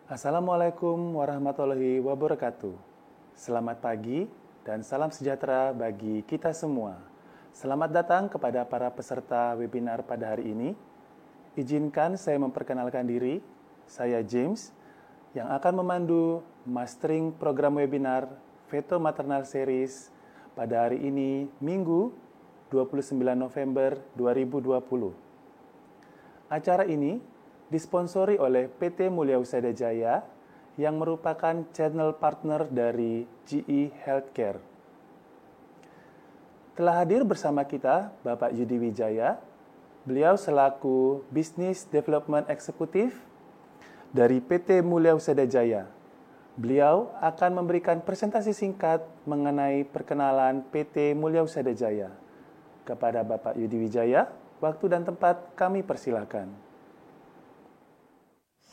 Assalamualaikum warahmatullahi wabarakatuh. Selamat pagi dan salam sejahtera bagi kita semua. Selamat datang kepada para peserta webinar pada hari ini. Izinkan saya memperkenalkan diri, saya James, yang akan memandu mastering program webinar Veto Maternal Series pada hari ini, Minggu, 29 November 2020. Acara ini disponsori oleh PT Mulia Husada Jaya yang merupakan channel partner dari GE Healthcare. Telah hadir bersama kita Bapak Yudi Wijaya, beliau selaku Business Development Executive dari PT Mulia Husada Jaya. Beliau akan memberikan presentasi singkat mengenai perkenalan PT Mulia Husada Jaya. Kepada Bapak Yudi Wijaya, waktu dan tempat kami persilakan.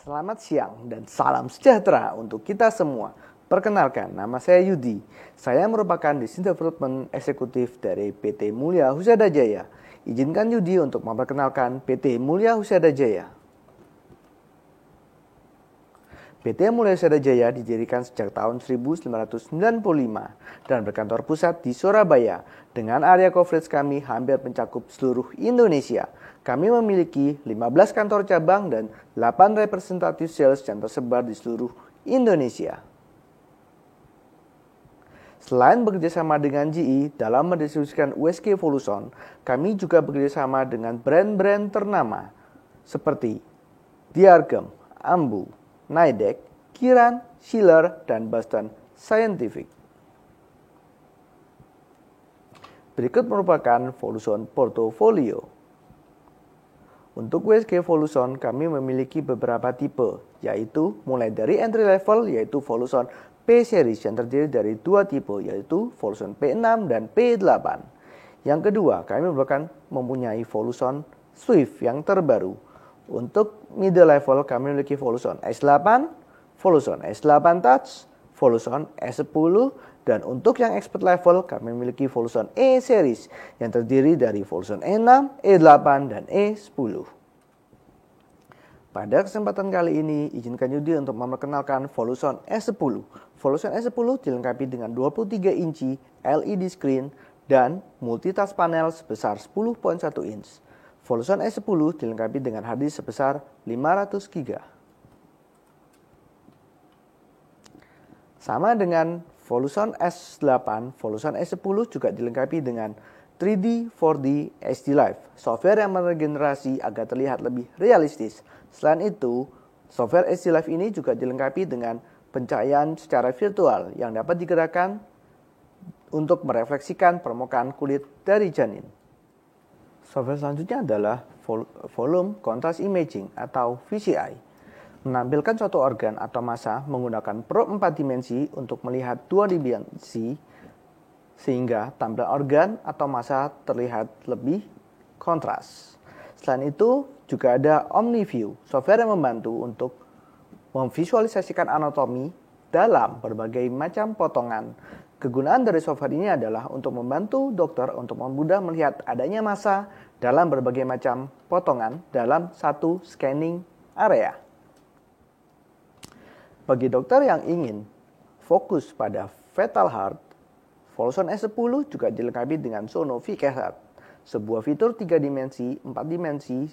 Selamat siang dan salam sejahtera untuk kita semua. Perkenalkan, nama saya Yudi. Saya merupakan Business Development Eksekutif dari PT Mulia Husada Jaya. Izinkan Yudi untuk memperkenalkan PT Mulia Husada Jaya. PT Mulia Husada Jaya didirikan sejak tahun 1995 dan berkantor pusat di Surabaya. Dengan area coverage kami hampir mencakup seluruh Indonesia. Kami memiliki 15 kantor cabang dan 8 representatif sales yang tersebar di seluruh Indonesia. Selain bekerjasama dengan GE dalam mendistribusikan USG Voluson, kami juga bekerjasama dengan brand-brand ternama seperti Diargem, Ambu, Nidec, Kiran, Schiller, dan Boston Scientific. Berikut merupakan Voluson Portfolio. Untuk USG Voluson, kami memiliki beberapa tipe, yaitu mulai dari entry level, yaitu Voluson P-Series yang terdiri dari dua tipe, yaitu Voluson P6 dan P8. Yang kedua, kami mempunyai Voluson Swift yang terbaru. Untuk middle level, kami memiliki Voluson S8, Voluson S8 Touch, Voluson S10, dan untuk yang expert level, kami memiliki Voluson E-Series yang terdiri dari Voluson E6, E8, dan E10. Pada kesempatan kali ini, izinkan Yudi untuk memperkenalkan Voluson S10. Voluson S10 dilengkapi dengan 23 inci LED screen dan multitask panel sebesar 10.1 inch. Voluson S10 dilengkapi dengan hard disk sebesar 500 GB. Sama dengan Voluson S8, Voluson S10 juga dilengkapi dengan 3D, 4D, HD Live, software yang meregenerasi agar terlihat lebih realistis. Selain itu, software HD Live ini juga dilengkapi dengan pencahayaan secara virtual yang dapat digerakkan untuk merefleksikan permukaan kulit dari janin. Software selanjutnya adalah Volume Contrast Imaging atau VCI. Menampilkan suatu organ atau massa menggunakan probe 4 dimensi untuk melihat 2 dimensi sehingga tampilan organ atau massa terlihat lebih kontras. Selain itu juga ada OmniView, software yang membantu untuk memvisualisasikan anatomi dalam berbagai macam potongan. Kegunaan dari software ini adalah untuk membantu dokter untuk mudah melihat adanya massa dalam berbagai macam potongan dalam satu scanning area. Bagi dokter yang ingin fokus pada fetal heart, Voluson S10 juga dilengkapi dengan Sono VCare Heart, sebuah fitur 3 dimensi, 4 dimensi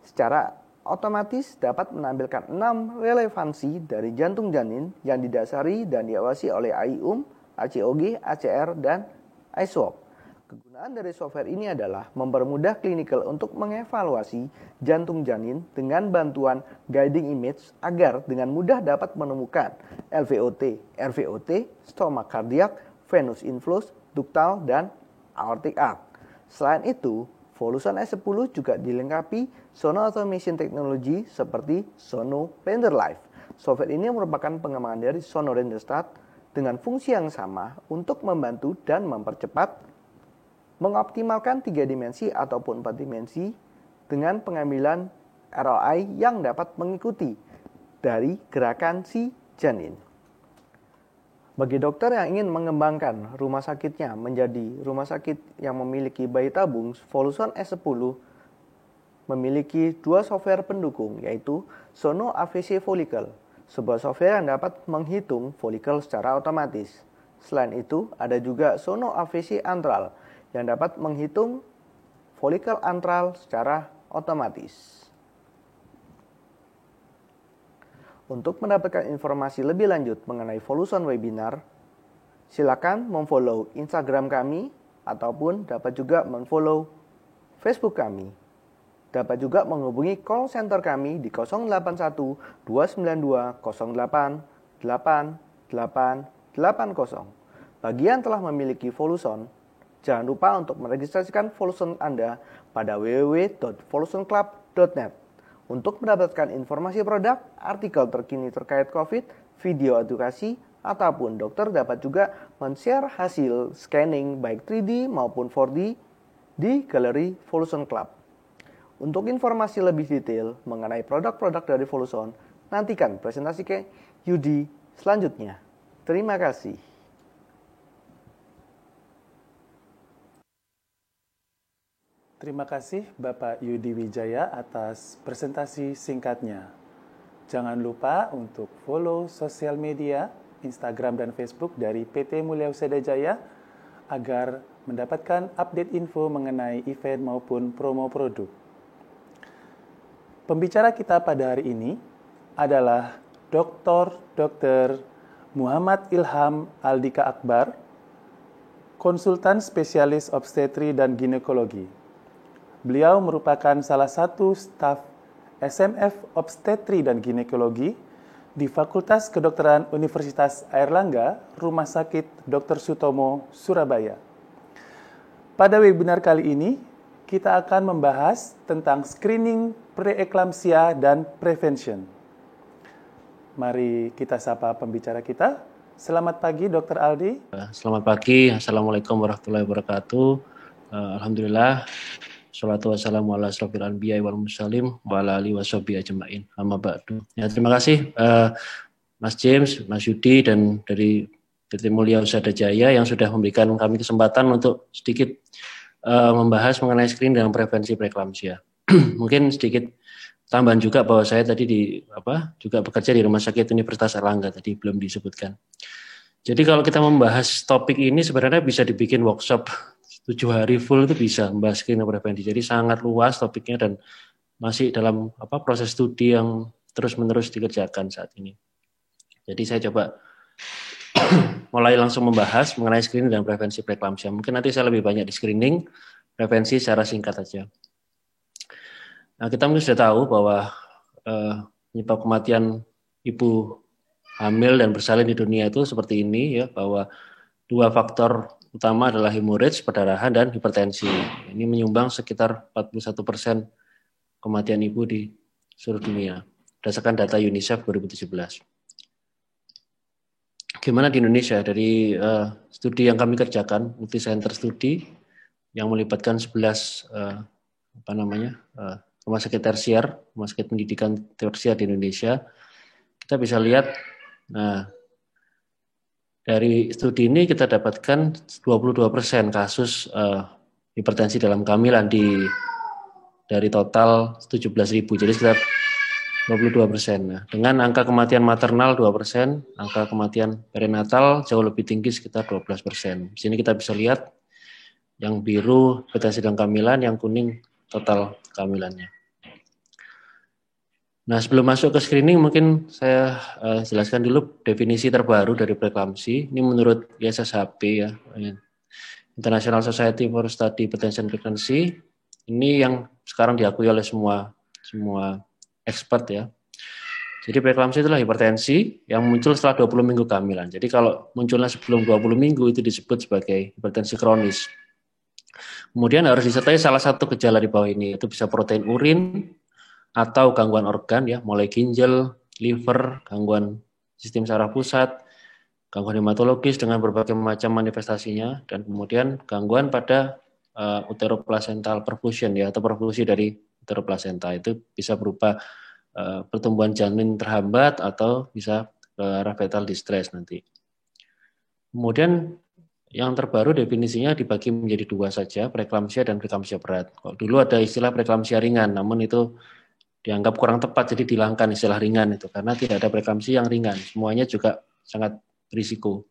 secara otomatis dapat menampilkan 6 relevansi dari jantung janin yang didasari dan diawasi oleh IUM, ACOG, ACR, dan iSWAP. Kegunaan dari software ini adalah mempermudah klinikal untuk mengevaluasi jantung janin dengan bantuan guiding image agar dengan mudah dapat menemukan LVOT, RVOT, stomach cardiac, venous inflows, ductal, dan aortic arc. Selain itu, Voluson S10 juga dilengkapi Sono Automation Technology seperti Sono Render Live. Software ini merupakan pengembangan dari Sono Render Start dengan fungsi yang sama untuk membantu dan mempercepat mengoptimalkan 3 dimensi ataupun 4 dimensi dengan pengambilan ROI yang dapat mengikuti dari gerakan si janin. Bagi dokter yang ingin mengembangkan rumah sakitnya menjadi rumah sakit yang memiliki bayi tabung, Voluson S10 memiliki 2 software pendukung yaitu Sono AVC Follicle. sebuah software yang dapat menghitung folikel secara otomatis. Selain itu, ada juga Sono AVC Antral yang dapat menghitung folikel antral secara otomatis. Untuk mendapatkan informasi lebih lanjut mengenai Voluson Webinar, silakan memfollow Instagram kami ataupun dapat juga memfollow Facebook kami. Dapat juga menghubungi call center kami di 081 292 08 8880. Bagi yang telah memiliki Voluson, jangan lupa untuk meregistrasikan Voluson Anda pada www.volusonclub.net. Untuk mendapatkan informasi produk, artikel terkini terkait COVID, video edukasi, ataupun dokter dapat juga men-share hasil scanning baik 3D maupun 4D di galeri Voluson Club. Untuk informasi lebih detail mengenai produk-produk dari Voluson, nantikan presentasi ke Yudi selanjutnya. Terima kasih. Terima kasih Bapak Yudi Wijaya atas presentasi singkatnya. Jangan lupa untuk follow sosial media, Instagram dan Facebook dari PT Mulia Usada Jaya agar mendapatkan update info mengenai event maupun promo produk. Pembicara kita pada hari ini adalah Dr. Muhammad Ilham Aldika Akbar, konsultan spesialis obstetri dan ginekologi. Beliau merupakan salah satu staf SMF Obstetri dan Ginekologi di Fakultas Kedokteran Universitas Airlangga, Rumah Sakit Dr. Sutomo, Surabaya. Pada webinar kali ini, kita akan membahas tentang screening preeklamsia dan prevention. Mari kita sapa pembicara kita. Selamat pagi, Dr. Aldi. Selamat pagi. Assalamualaikum warahmatullahi wabarakatuh. Alhamdulillah. Salatu wassalamu ala asrofil anbiya wal mursalin wa ala alihi washabihi ajmain. Amma ba'du. Ya, terima kasih Mas James, Mas Yudi dan dari PT Mulia Usada Jaya yang sudah memberikan kami kesempatan untuk sedikit membahas mengenai screening dan prevensi preeklamsia. Mungkin sedikit tambahan juga bahwa saya tadi juga bekerja di Rumah Sakit Universitas Airlangga, tadi belum disebutkan. Jadi kalau kita membahas topik ini sebenarnya bisa dibikin workshop 7 hari full, itu bisa membahas screening prevensi. Jadi sangat luas topiknya dan masih dalam proses studi yang terus-menerus dikerjakan saat ini. Jadi saya coba mulai langsung membahas mengenai screening dan prevensi preeklamsia. Mungkin nanti saya lebih banyak di screening, prevensi secara singkat saja. Nah, kita mungkin sudah tahu bahwa penyebab kematian ibu hamil dan bersalin di dunia itu seperti ini ya, bahwa 2 faktor utama adalah hemorrhage, perdarahan, dan hipertensi. Ini menyumbang sekitar 41% kematian ibu di seluruh dunia, berdasarkan data UNICEF 2017. Gimana di Indonesia? Dari studi yang kami kerjakan, multi-center studi, yang melibatkan 11 rumah sakit tersier, rumah sakit pendidikan tersier di Indonesia, kita bisa lihat, dari studi ini kita dapatkan 22% kasus hipertensi dalam kehamilan dari total 17.000, jadi sekitar 22%. Nah, dengan angka kematian maternal 2%, angka kematian perinatal jauh lebih tinggi sekitar 12%. Di sini kita bisa lihat yang biru hipertensi dalam kehamilan, yang kuning total kehamilannya. Nah, sebelum masuk ke screening, mungkin saya jelaskan dulu definisi terbaru dari preeklamsi. Ini menurut ISSHP ya, International Society for Study Hypertension and Pregnancy. Ini yang sekarang diakui oleh semua expert ya. Jadi preeklamsi itulah hipertensi yang muncul setelah 20 minggu kehamilan. Jadi kalau munculnya sebelum 20 minggu itu disebut sebagai hipertensi kronis. Kemudian harus disertai salah satu gejala di bawah ini, itu bisa protein urin, atau gangguan organ ya, mulai ginjal, liver, gangguan sistem saraf pusat, gangguan hematologis dengan berbagai macam manifestasinya, dan kemudian gangguan pada uteroplacental perfusion ya, atau perfusi dari uteroplasenta. Itu bisa berupa pertumbuhan janin terhambat atau bisa ke arah fetal distress nanti. Kemudian yang terbaru definisinya dibagi menjadi 2 saja, preeklamsia dan preeklamsia berat. Kalau dulu ada istilah preeklamsia ringan, namun itu dianggap kurang tepat, jadi dihilangkan istilah ringan itu, karena tidak ada preeklamsi yang ringan, semuanya juga sangat berisiko.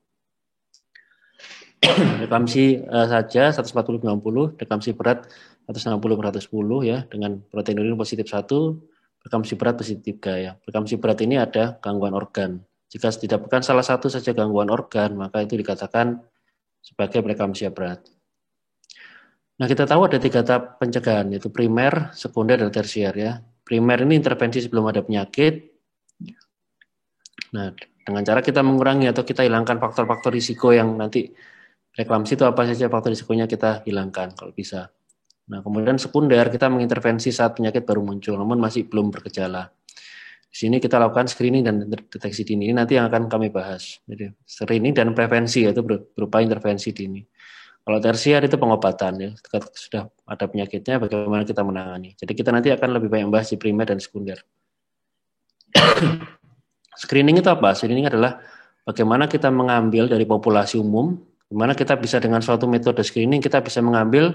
Preeklamsi saja 140/90, preeklamsi berat 160/110 ya, dengan protein urin positif 1, preeklamsi berat positif 3 ya. Preeklamsi berat ini ada gangguan organ. Jika didapatkan salah satu saja gangguan organ, maka itu dikatakan sebagai preeklamsia berat. Nah, kita tahu ada 3 tahap pencegahan, yaitu primer, sekunder, dan tersier ya. Primer ini intervensi sebelum ada penyakit. Nah, dengan cara kita mengurangi atau kita hilangkan faktor-faktor risiko yang nanti preeklamsi itu apa saja faktor risikonya kita hilangkan kalau bisa. Nah, kemudian sekunder kita mengintervensi saat penyakit baru muncul, namun masih belum bergejala. Di sini kita lakukan screening dan deteksi dini. Ini nanti yang akan kami bahas. Jadi screening dan prevensi yaitu berupa intervensi dini. Kalau tersier itu pengobatan ya, ketika sudah ada penyakitnya bagaimana kita menangani. Jadi kita nanti akan lebih banyak membahas di primer dan sekunder. Screening itu apa? Screening adalah bagaimana kita mengambil dari populasi umum, bagaimana kita bisa dengan suatu metode screening kita bisa mengambil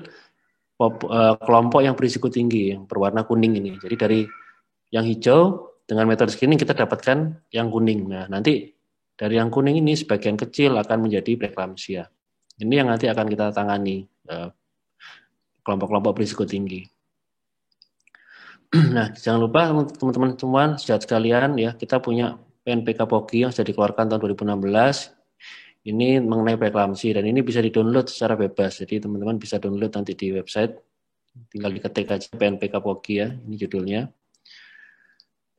kelompok yang berisiko tinggi, yang berwarna kuning ini. Jadi dari yang hijau dengan metode screening kita dapatkan yang kuning. Nah, nanti dari yang kuning ini sebagian kecil akan menjadi preeklamsia. Ini yang nanti akan kita tangani, kelompok-kelompok berisiko tinggi. Nah, jangan lupa teman-teman semua, sejahat sekalian ya, kita punya PNPK POGI yang sudah dikeluarkan tahun 2016. Ini mengenai preeklamsi dan ini bisa di-download secara bebas. Jadi teman-teman bisa download nanti di website. Tinggal diketik aja PNPK POGI ya, ini judulnya.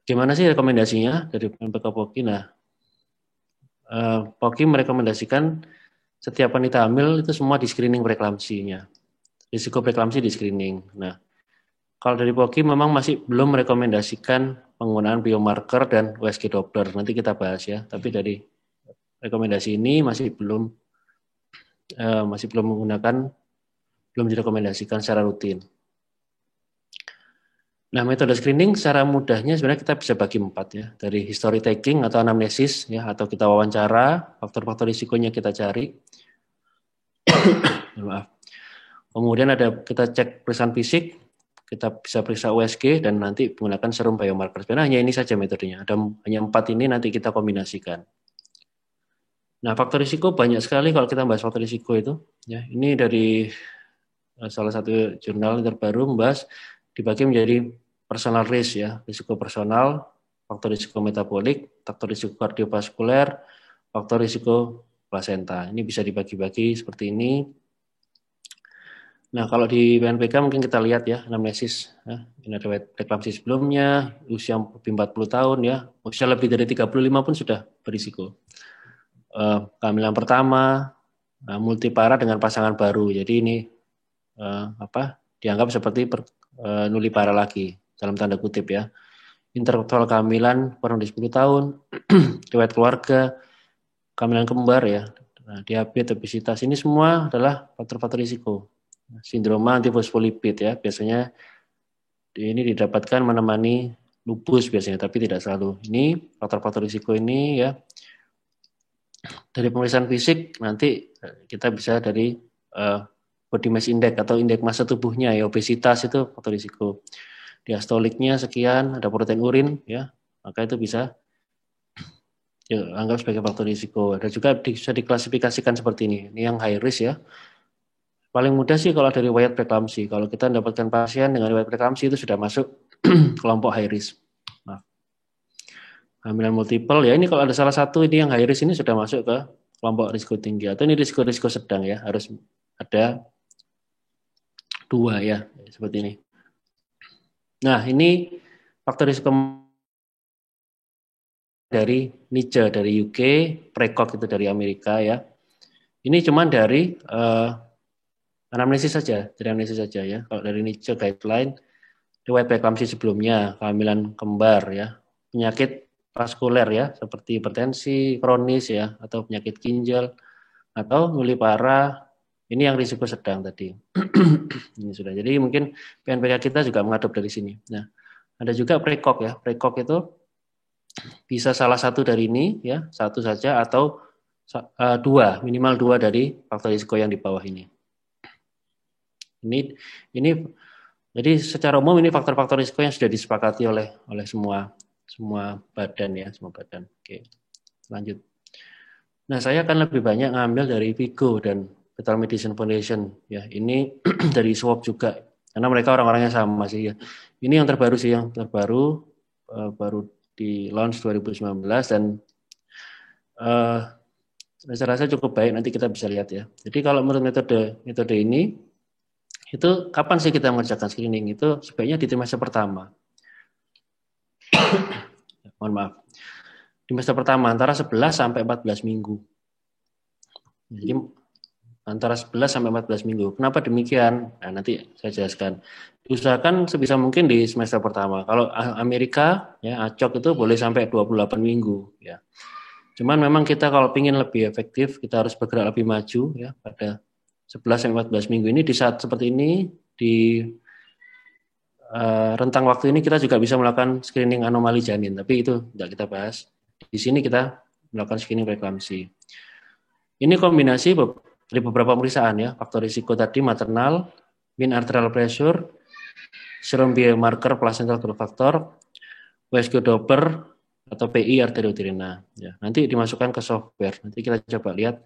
Gimana sih rekomendasinya dari PNPK POGI? Nah, POGI merekomendasikan setiap wanita hamil itu semua di screening preeklamsinya. Risiko preeklamsi di screening. Nah, kalau dari POGI memang masih belum merekomendasikan penggunaan biomarker dan USG Doppler. Nanti kita bahas ya. Tapi dari rekomendasi ini masih belum menggunakan, belum direkomendasikan secara rutin. Nah, metode screening secara mudahnya sebenarnya kita bisa bagi 4 ya. Dari history taking atau anamnesis ya, atau kita wawancara, faktor-faktor risikonya kita cari. Maaf. Kemudian ada kita cek periksaan fisik, kita bisa periksa USG dan nanti menggunakan serum biomarker. Sebenarnya hanya ini saja metodenya. Ada hanya 4 ini nanti kita kombinasikan. Nah, faktor risiko banyak sekali kalau kita bahas faktor risiko itu. Ya, ini dari salah satu jurnal terbaru membahas dibagi menjadi personal risk ya, risiko personal, faktor risiko metabolik, faktor risiko kardiovaskuler, faktor risiko plasenta. Ini bisa dibagi-bagi seperti ini. Nah, kalau di PNPK mungkin kita lihat ya, anamnesis. Ya. Ini ada preeklamsi sebelumnya, usia lebih 40 tahun ya, usia lebih dari 35 pun sudah berisiko. Kehamilan pertama, multipara dengan pasangan baru. Jadi ini dianggap seperti nulipara lagi dalam tanda kutip ya. Interval kehamilan kurang dari 10 tahun, riwayat keluarga, kehamilan kembar ya, diabetes, obesitas, ini semua adalah faktor-faktor risiko. Sindroma antifosfolipid ya, biasanya ini didapatkan menemani lupus biasanya, tapi tidak selalu. Ini faktor-faktor risiko ini ya. Dari pemeriksaan fisik nanti kita bisa dari body mass index atau indeks massa tubuhnya ya, obesitas itu faktor risiko. Diastoliknya sekian, ada protein urin ya, maka itu bisa dianggap sebagai faktor risiko. Ada juga bisa diklasifikasikan seperti ini. Ini yang high risk ya. Paling mudah sih kalau dari riwayat preeklamsi. Kalau kita mendapatkan pasien dengan riwayat preeklamsi itu sudah masuk kelompok high risk. Nah, kehamilan multiple ya, ini kalau ada salah satu ini yang high risk ini sudah masuk ke kelompok risiko tinggi atau ini risiko sedang ya, harus ada 2 ya, seperti ini. Nah, ini faktor risiko dari Niche dari UK, Precox itu dari Amerika ya. Ini cuma dari anamnesis saja ya. Kalau dari Niche guideline, riwayat preeklamsi sebelumnya, kehamilan kembar ya, penyakit vaskuler ya, seperti hipertensi kronis ya, atau penyakit ginjal, atau nulipara. Ini yang risiko sedang tadi. Ini sudah. Jadi mungkin PNPK kita juga mengadop dari sini. Nah, ada juga Precox ya. Precox itu bisa salah satu dari ini ya, satu saja atau 2, minimal 2 dari faktor risiko yang di bawah ini. Ini Jadi secara umum ini faktor-faktor risiko yang sudah disepakati oleh semua badan ya, semua badan. Oke, lanjut. Nah, saya akan lebih banyak ngambil dari Vigo dan Fetal Medicine Foundation ya. Ini dari Swap juga karena mereka orang-orangnya sama sih ya. Ini yang terbaru sih, yang terbaru baru di launch 2019 dan saya rasa cukup baik, nanti kita bisa lihat ya. Jadi kalau menurut metode ini itu kapan sih kita mengerjakan screening? Itu sebaiknya di trimester pertama. Mohon maaf. Trimester pertama antara 11 sampai 14 minggu. Jadi antara 11 sampai 14 minggu. Kenapa demikian? Nah, nanti saya jelaskan. Diusahakan sebisa mungkin di semester pertama. Kalau Amerika ya ACOG itu boleh sampai 28 minggu ya. Cuman memang kita kalau ingin lebih efektif, kita harus bergerak lebih maju ya pada 11 sampai 14 minggu ini. Di saat seperti ini, di rentang waktu ini kita juga bisa melakukan screening anomali janin, tapi itu tidak kita bahas. Di sini kita melakukan screening preeklamsi. Ini kombinasi dari beberapa pemeriksaan ya, faktor risiko tadi maternal, mean arterial pressure, serum biomarker placental growth factor, Westco Doppler atau PI arteriuterina. Ya, nanti dimasukkan ke software. Nanti kita coba lihat.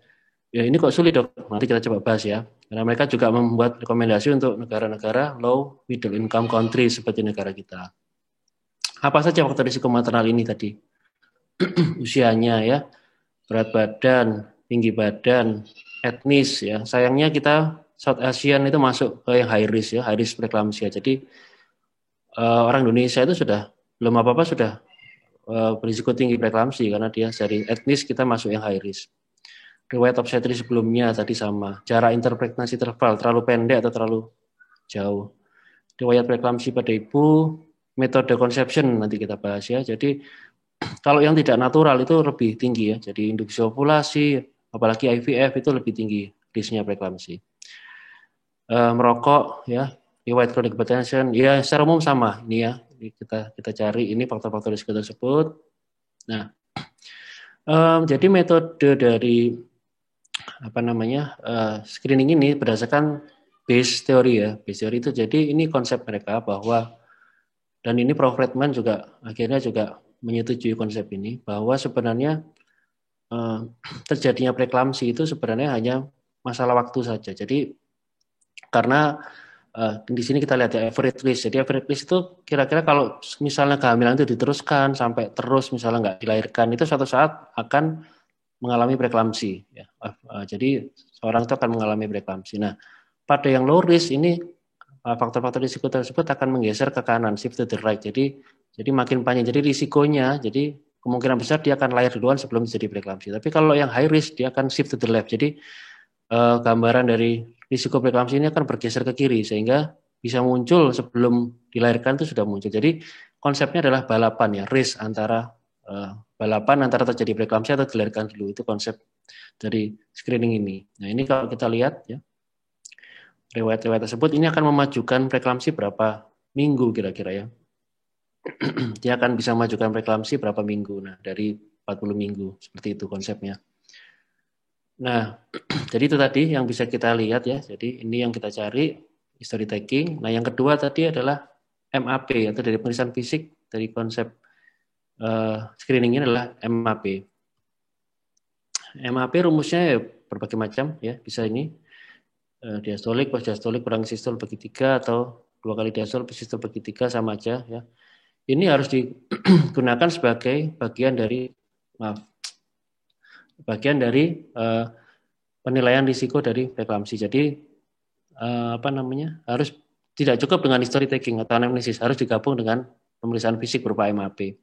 Ya ini kok sulit dok. Nanti kita coba bahas ya. Karena mereka juga membuat rekomendasi untuk negara-negara low middle income country seperti negara kita. Apa saja faktor risiko maternal ini tadi? Usianya ya, berat badan, tinggi badan, etnis ya. Sayangnya kita South Asian itu masuk ke yang high risk ya, high risk preeclampsia. Jadi orang Indonesia itu sudah belum apa-apa sudah berisiko tinggi preeklamsi karena dia dari etnis kita masuk yang high risk. Riwayat obstetri sebelumnya tadi sama. Jarak interpregnansi interval terlalu pendek atau terlalu jauh. Riwayat preeklamsi pada ibu, metode conception nanti kita bahas ya. Jadi kalau yang tidak natural itu lebih tinggi ya. Jadi induksi ovulasi, apalagi IVF itu lebih tinggi risknya preeklamsi. Merokok ya, riwayat chronic hypertension, ya secara umum sama ini ya. Kita cari ini faktor-faktor risiko tersebut. Nah, jadi metode dari screening ini berdasarkan base teori ya. Base teori itu jadi ini konsep mereka bahwa, dan ini Prof. Redman juga akhirnya juga menyetujui konsep ini bahwa sebenarnya terjadinya preeklamsi itu sebenarnya hanya masalah waktu saja. Jadi karena di sini kita lihat ya average risk. Jadi average risk itu kira-kira kalau misalnya kehamilan itu diteruskan sampai terus misalnya nggak dilahirkan itu suatu saat akan mengalami preeklamsi. Ya. Jadi seorang itu akan mengalami preeklamsi. Nah, pada yang low risk ini faktor-faktor risiko tersebut akan menggeser ke kanan, shift to the right. Jadi makin panjang. Jadi risikonya, jadi kemungkinan besar dia akan lahir duluan sebelum terjadi preeklamsi. Tapi kalau yang high risk dia akan shift to the left. Jadi gambaran dari risiko preeklamsi ini akan bergeser ke kiri sehingga bisa muncul sebelum dilahirkan itu sudah muncul. Jadi konsepnya adalah balapan ya, race antara balapan antara terjadi preeklamsi atau dilahirkan dulu. Itu konsep dari screening ini. Nah ini kalau kita lihat ya riwayat-riwayat tersebut ini akan memajukan preeklamsi berapa minggu kira-kira ya. Dia akan bisa memajukan preeklamsi berapa minggu. Nah dari 40 minggu seperti itu konsepnya. Nah, jadi itu tadi yang bisa kita lihat ya. Jadi ini yang kita cari, history taking. Nah, yang kedua tadi adalah MAP atau dari pemeriksaan fisik dari konsep screening ini adalah MAP. MAP rumusnya ya berbagai macam ya, bisa ini diastolik, postdiastolik, kurang sistol bagi 3 atau 2 kali diastol sistol bagi 3 sama aja ya. Ini harus digunakan sebagai bagian dari penilaian risiko dari preeklamsi. Jadi harus tidak cukup dengan history taking atau anamnesis, harus digabung dengan pemeriksaan fisik berupa MAP.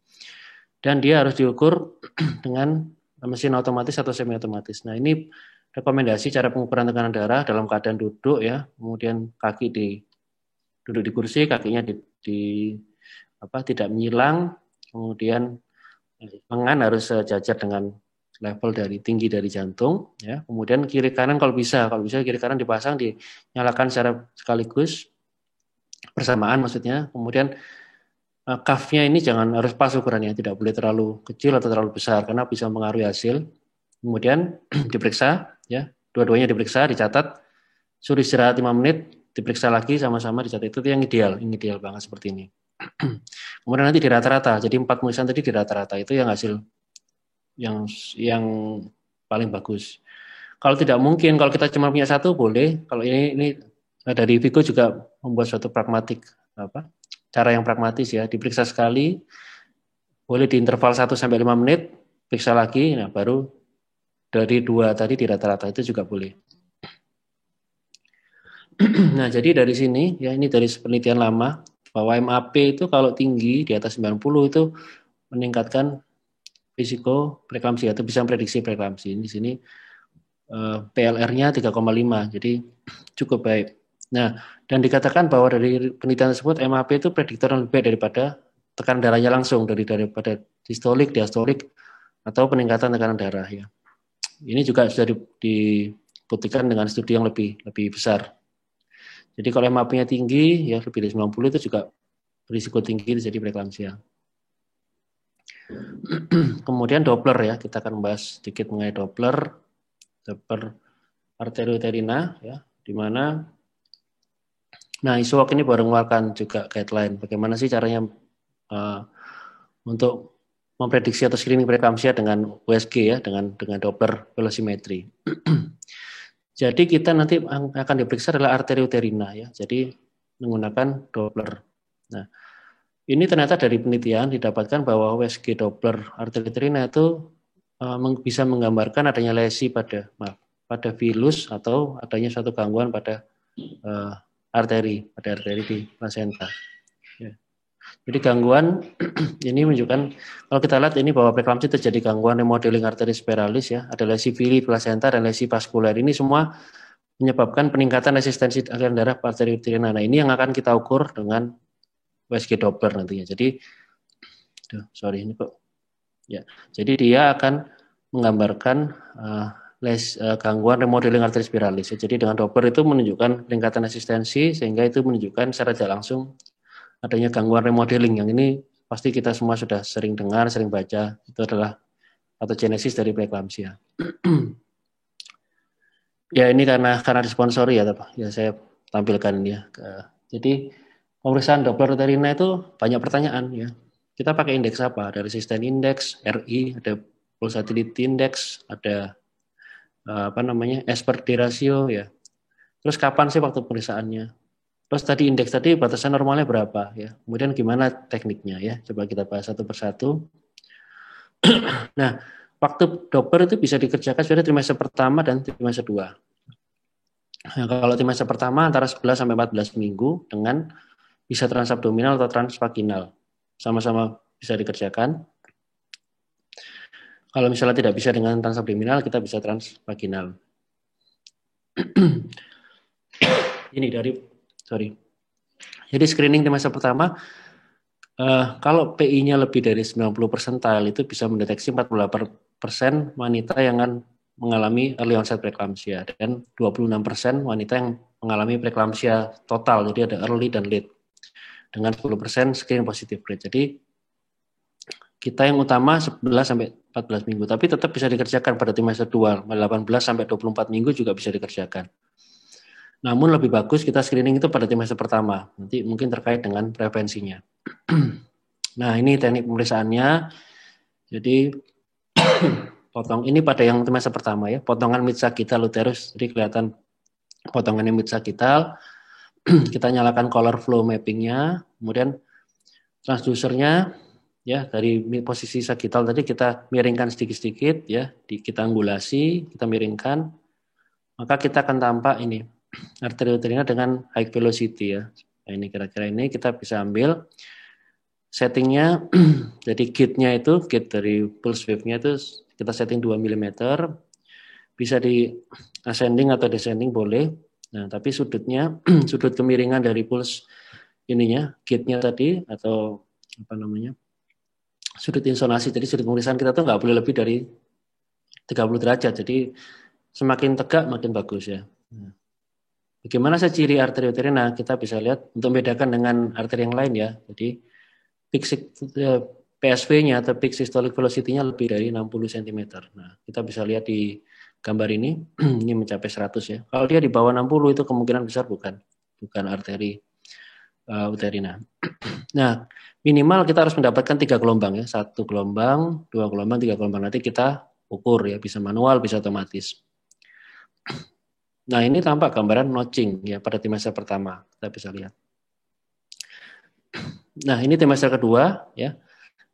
Dan dia harus diukur dengan mesin otomatis atau semi otomatis. Nah, ini rekomendasi cara pengukuran tekanan darah dalam keadaan duduk ya, kemudian kaki duduk di kursi, kakinya tidak menyilang, kemudian lengan harus sejajar dengan level dari tinggi dari jantung ya. Kemudian kiri kanan kalau bisa kiri kanan dipasang, dinyalakan secara sekaligus bersamaan maksudnya. Kemudian cuff-nya ini jangan harus pas ukurannya, tidak boleh terlalu kecil atau terlalu besar karena bisa mempengaruhi hasil. Kemudian diperiksa ya, dua-duanya diperiksa, dicatat, suruh istirahat 5 menit, diperiksa lagi sama-sama dicatat, itu yang ideal banget seperti ini. Kemudian nanti di rata-rata, jadi 4 pemeriksaan tadi di rata-rata itu yang hasil yang paling bagus. Kalau tidak mungkin, kalau kita cuma punya satu boleh. Kalau ini dari Vigo juga membuat suatu cara yang pragmatis ya, diperiksa sekali, boleh di interval 1 sampai 5 menit, periksa lagi, nah baru dari 2 tadi di rata-rata itu juga boleh. Nah, jadi dari sini ya, ini dari penelitian lama bahwa MAP itu kalau tinggi di atas 90 itu meningkatkan risiko preeklamsi atau bisa memprediksi preeklamsi. Di sini PLR-nya 3,5, jadi cukup baik. Nah, dan dikatakan bahwa dari penelitian tersebut MAP itu prediktor yang lebih baik daripada tekanan darahnya langsung daripada distolik, diastolik atau peningkatan tekanan darah ya. Ini juga sudah dibuktikan dengan studi yang lebih besar. Jadi kalau MAP-nya tinggi, ya lebih dari 90 itu juga berisiko tinggi terjadi preeklamsia. Kemudian Doppler ya, kita akan membahas sedikit mengenai Doppler arterioterina ya, di mana ISOAC ini baru mengeluarkan juga guideline bagaimana sih caranya untuk memprediksi atau screening preeklamsia dengan USG ya, dengan Doppler velocimetry. Jadi kita nanti akan diperiksa adalah arterioterina ya. Jadi menggunakan Doppler. Nah, ini ternyata dari penelitian didapatkan bahwa USG Doppler arterioterina itu bisa menggambarkan adanya lesi pada filus atau adanya suatu gangguan pada arteri di plasenta. Ya. Jadi gangguan ini menunjukkan, kalau kita lihat ini bahwa preeklamsi terjadi gangguan remodeling arteris spiralis ya, ada lesi fili plasenta dan lesi vaskuler. Ini semua menyebabkan peningkatan resistensi aliran darah arterioterina. Nah, ini yang akan kita ukur dengan USG Doppler nantinya. Jadi ini kok. Ya. Jadi dia akan menggambarkan gangguan remodeling arteris spiralis. Jadi dengan Doppler itu menunjukkan peningkatan resistensi sehingga itu menunjukkan secara tidak langsung adanya gangguan remodeling. Yang ini pasti kita semua sudah sering dengar, sering baca. Itu adalah patogenesis dari preeklamsia. Ya ini karena disponsori ya, saya tampilkan ini ya. Jadi pemeriksaan Doppler arterioterina itu banyak pertanyaan ya. Kita pakai indeks apa? Ada resisten index, RI, ada pulsatility index, ada S/D ratio ya. Terus kapan sih waktu pemeriksaannya? Terus tadi indeks tadi batasan normalnya berapa ya? Kemudian gimana tekniknya ya? Coba kita bahas satu persatu. Nah, waktu Doppler itu bisa dikerjakan sudah trimester pertama dan trimester 2. Nah, kalau trimester pertama antara 11 sampai 14 minggu dengan bisa transabdominal atau transvaginal. Sama-sama bisa dikerjakan. Kalau misalnya tidak bisa dengan transabdominal, kita bisa transvaginal. Ini Jadi screening trimester pertama, kalau PI-nya lebih dari 90 persentil itu bisa mendeteksi 48% wanita yang akan mengalami early onset preeklamsia dan 26% wanita yang mengalami preeklamsia total. Jadi ada early dan late dengan 10% screening positive rate. Jadi kita yang utama 11 sampai 14 minggu, tapi tetap bisa dikerjakan pada trimester 2, 18 sampai 24 minggu juga bisa dikerjakan. Namun lebih bagus kita screening itu pada trimester pertama, nanti mungkin terkait dengan prevensinya. Nah ini teknik pemeriksaannya, jadi ini pada yang trimester pertama ya, potongan mid-sagittal uterus, jadi kelihatan potongannya mid-sagittal, kita nyalakan color flow mappingnya, kemudian transducernya ya dari posisi sagittal tadi kita miringkan sedikit-sedikit ya, kita angulasi, kita miringkan, maka kita akan tampak ini arterioterina dengan high velocity ya. Nah, ini kira-kira ini kita bisa ambil settingnya. Jadi gate dari pulse wave-nya itu kita setting 2 mm. Bisa di ascending atau descending boleh. Nah, tapi sudut kemiringan dari pulse gate-nya tadi atau sudut insonasi. Jadi sudut pemeriksaan kita tuh nggak boleh lebih dari 30 derajat. Jadi semakin tegak makin bagus ya. Nah, bagaimana saya ciri arterioterina? Kita bisa lihat untuk membedakan dengan arteri yang lain ya. Jadi PSV-nya atau peak systolic velocity-nya lebih dari 60 cm. Nah, kita bisa lihat di gambar ini mencapai 100 ya. Kalau dia di bawah 60 itu kemungkinan besar bukan bukan arteri uterina. Nah, minimal kita harus mendapatkan 3 gelombang ya, 1 gelombang, 2 gelombang, 3 gelombang. Nanti kita ukur ya, bisa manual, bisa otomatis. Nah, ini tampak gambaran notching ya pada trimester pertama, kita bisa lihat. Nah, ini trimester kedua ya.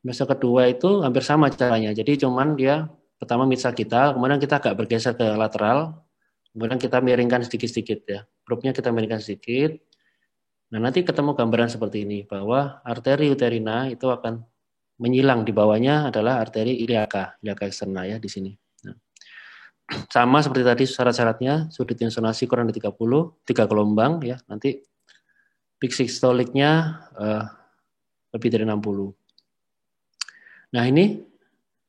Trimester kedua itu hampir sama caranya. Jadi cuman dia pertama mid sagital, kemudian kita agak bergeser ke lateral, kemudian kita miringkan sedikit-sedikit ya. Probe-nya kita miringkan sedikit. Nah, nanti ketemu gambaran seperti ini, bahwa arteri uterina itu akan menyilang, di bawahnya adalah arteri iliaka eksterna ya di sini. Nah, sama seperti tadi syarat-syaratnya, sudut insonasi kurang dari 30, 3 gelombang ya, nanti peak systolicnya lebih dari 60. Nah, ini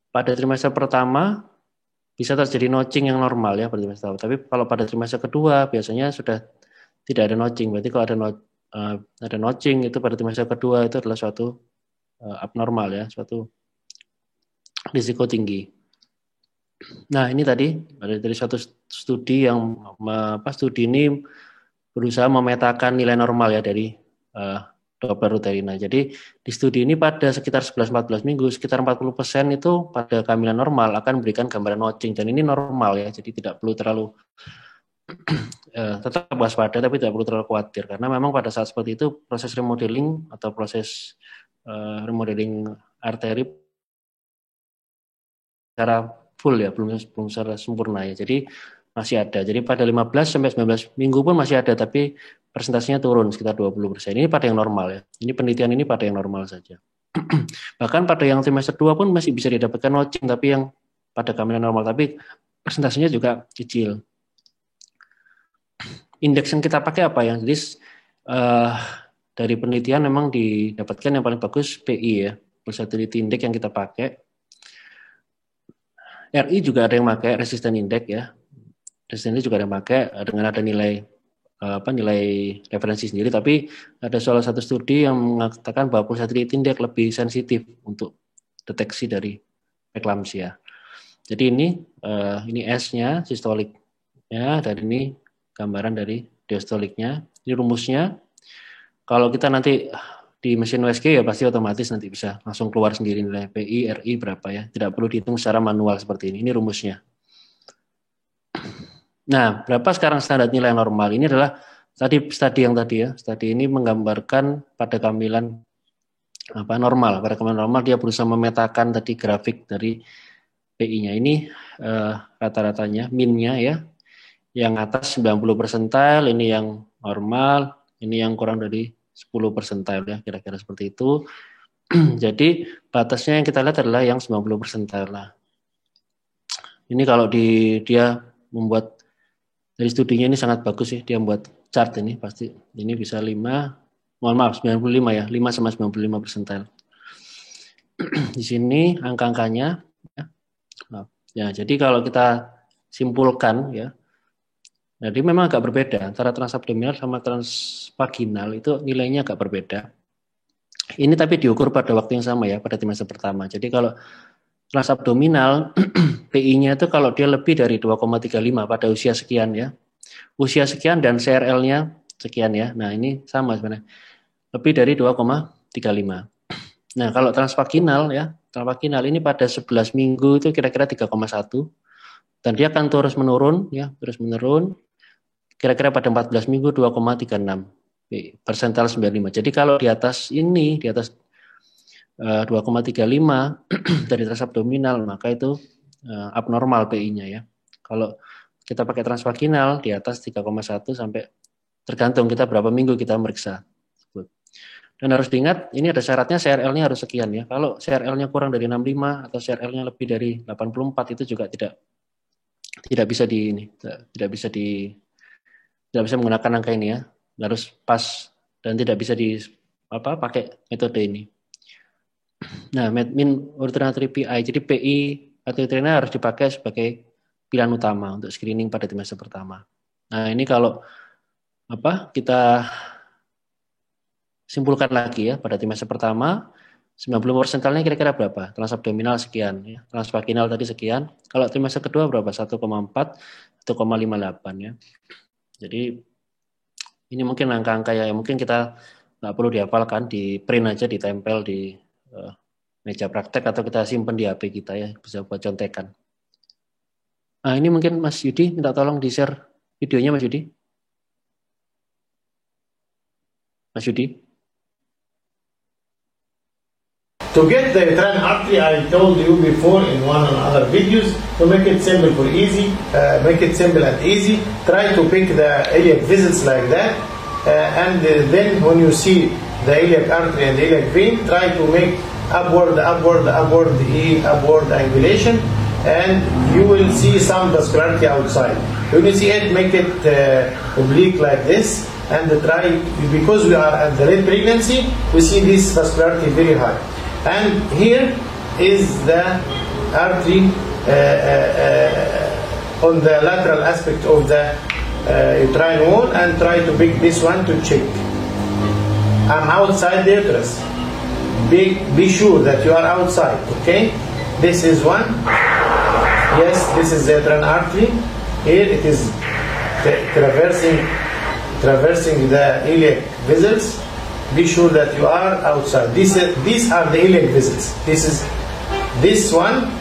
pada trimester pertama bisa terjadi notching yang normal ya pada trimester pertama. Tapi kalau pada trimester kedua biasanya sudah tidak ada notching. Berarti kalau ada notching itu pada trimester kedua itu adalah suatu abnormal ya, suatu risiko tinggi. Nah, ini tadi dari suatu studi yang studi ini berusaha memetakan nilai normal ya dari Doppler uterina. Jadi di studi ini pada sekitar 11-14 minggu, sekitar 40% itu pada kehamilan normal akan memberikan gambaran notching, dan ini normal ya, jadi tidak perlu terlalu tetap waspada, tapi tidak perlu terlalu khawatir, karena memang pada saat seperti itu proses remodeling atau proses remodeling arteri secara full ya, belum secara sempurna ya, jadi masih ada. Jadi pada 15-19 minggu pun masih ada, tapi presentasinya turun sekitar 20%. Ini pada yang normal ya. Ini penelitian ini pada yang normal saja. Bahkan pada yang trimester 2 pun masih bisa didapatkan notching, tapi yang pada kehamilan normal, tapi presentasinya juga kecil. Indeks yang kita pakai apa ya? Jadi dari penelitian memang didapatkan yang paling bagus PI ya, Pulsatility Index yang kita pakai. RI juga ada yang pakai resistant index ya. Resistant index juga ada yang pakai dengan ada nilai nilai referensi sendiri, tapi ada salah satu studi yang mengatakan bahwa pulsatility index lebih sensitif untuk deteksi dari preeklamsia. Jadi ini S-nya sistoliknya, dan ini gambaran dari diastoliknya. Ini rumusnya. Kalau kita nanti di mesin USG ya pasti otomatis nanti bisa langsung keluar sendiri nilai PI, RI berapa ya. Tidak perlu dihitung secara manual seperti ini. Ini rumusnya. Nah, berapa sekarang standar nilai normal? Ini adalah studi yang tadi ya. Studi ini menggambarkan pada kehamilan normal. Pada kehamilan normal dia berusaha memetakan tadi grafik dari PI-nya. Ini rata-ratanya, min-nya ya. Yang atas 90 persentile, ini yang normal, ini yang kurang dari 10 persentile ya, kira-kira seperti itu. Jadi batasnya yang kita lihat adalah yang 90 persentile lah. Ini kalau dia membuat dari studinya ini sangat bagus sih, dia membuat chart ini pasti ini bisa 95 ya, 5 sama 95 persentile. Di sini angka-angkanya ya, jadi kalau kita simpulkan ya, jadi memang agak berbeda antara transabdominal sama transvaginal, itu nilainya agak berbeda. Ini tapi diukur pada waktu yang sama ya, pada trimester pertama. Jadi kalau transabdominal PI-nya itu kalau dia lebih dari 2,35 pada usia sekian ya. Usia sekian dan CRL-nya sekian ya. Nah, ini sama sebenarnya. Lebih dari 2,35. Nah, kalau transvaginal ya, transvaginal ini pada 11 minggu itu kira-kira 3,1 dan dia akan terus menurun ya, terus menurun. Kira-kira pada 14 minggu 2,36 persentil 95. Jadi kalau di atas ini, di atas 2,35 dari transabdominal, maka itu abnormal PI-nya ya. Kalau kita pakai transvaginal di atas 3,1 sampai tergantung kita berapa minggu kita meriksa. Dan harus diingat, ini ada syaratnya CRL-nya harus sekian ya. Kalau CRL-nya kurang dari 65 atau CRL-nya lebih dari 84 itu juga tidak bisa menggunakan angka ini ya. Harus pas dan tidak bisa pakai metode ini. Nah, min urinary PI, jadi PI atau uterina harus dipakai sebagai pilihan utama untuk screening pada trimester pertama. Nah, ini kalau kita simpulkan lagi ya, pada trimester pertama 90 persentilnya kira-kira berapa? Transabdominal sekian ya, transvaginal tadi sekian. Kalau trimester kedua berapa? 1,4, 1,58 ya. Jadi Ini mungkin angka-angka yang mungkin kita nggak perlu dihafalkan, di print aja, ditempel di meja praktek atau kita simpan di HP kita ya, bisa buat contekan. Nah, ini mungkin Mas Yudi minta tolong di-share videonya Mas Yudi. Mas Yudi. To get the uterine artery, I told you before in one and other videos, to make it simple for easy, make it simple and easy, try to pick the iliac vessels like that, and then when you see the iliac artery and the iliac vein, try to make upward angulation, and you will see some vascularity outside. When you see it, make it oblique like this, and try, because we are at the late pregnancy, we see this vascularity very high. And here is the artery on the lateral aspect of the uterine wall, and try to pick this one to check. I'm outside the uterus. Be sure that you are outside, okay? This is one. Yes, this is the uterine artery. Here it is traversing the iliac vessels. Be sure that you are outside. These are the iliac vessels. This one.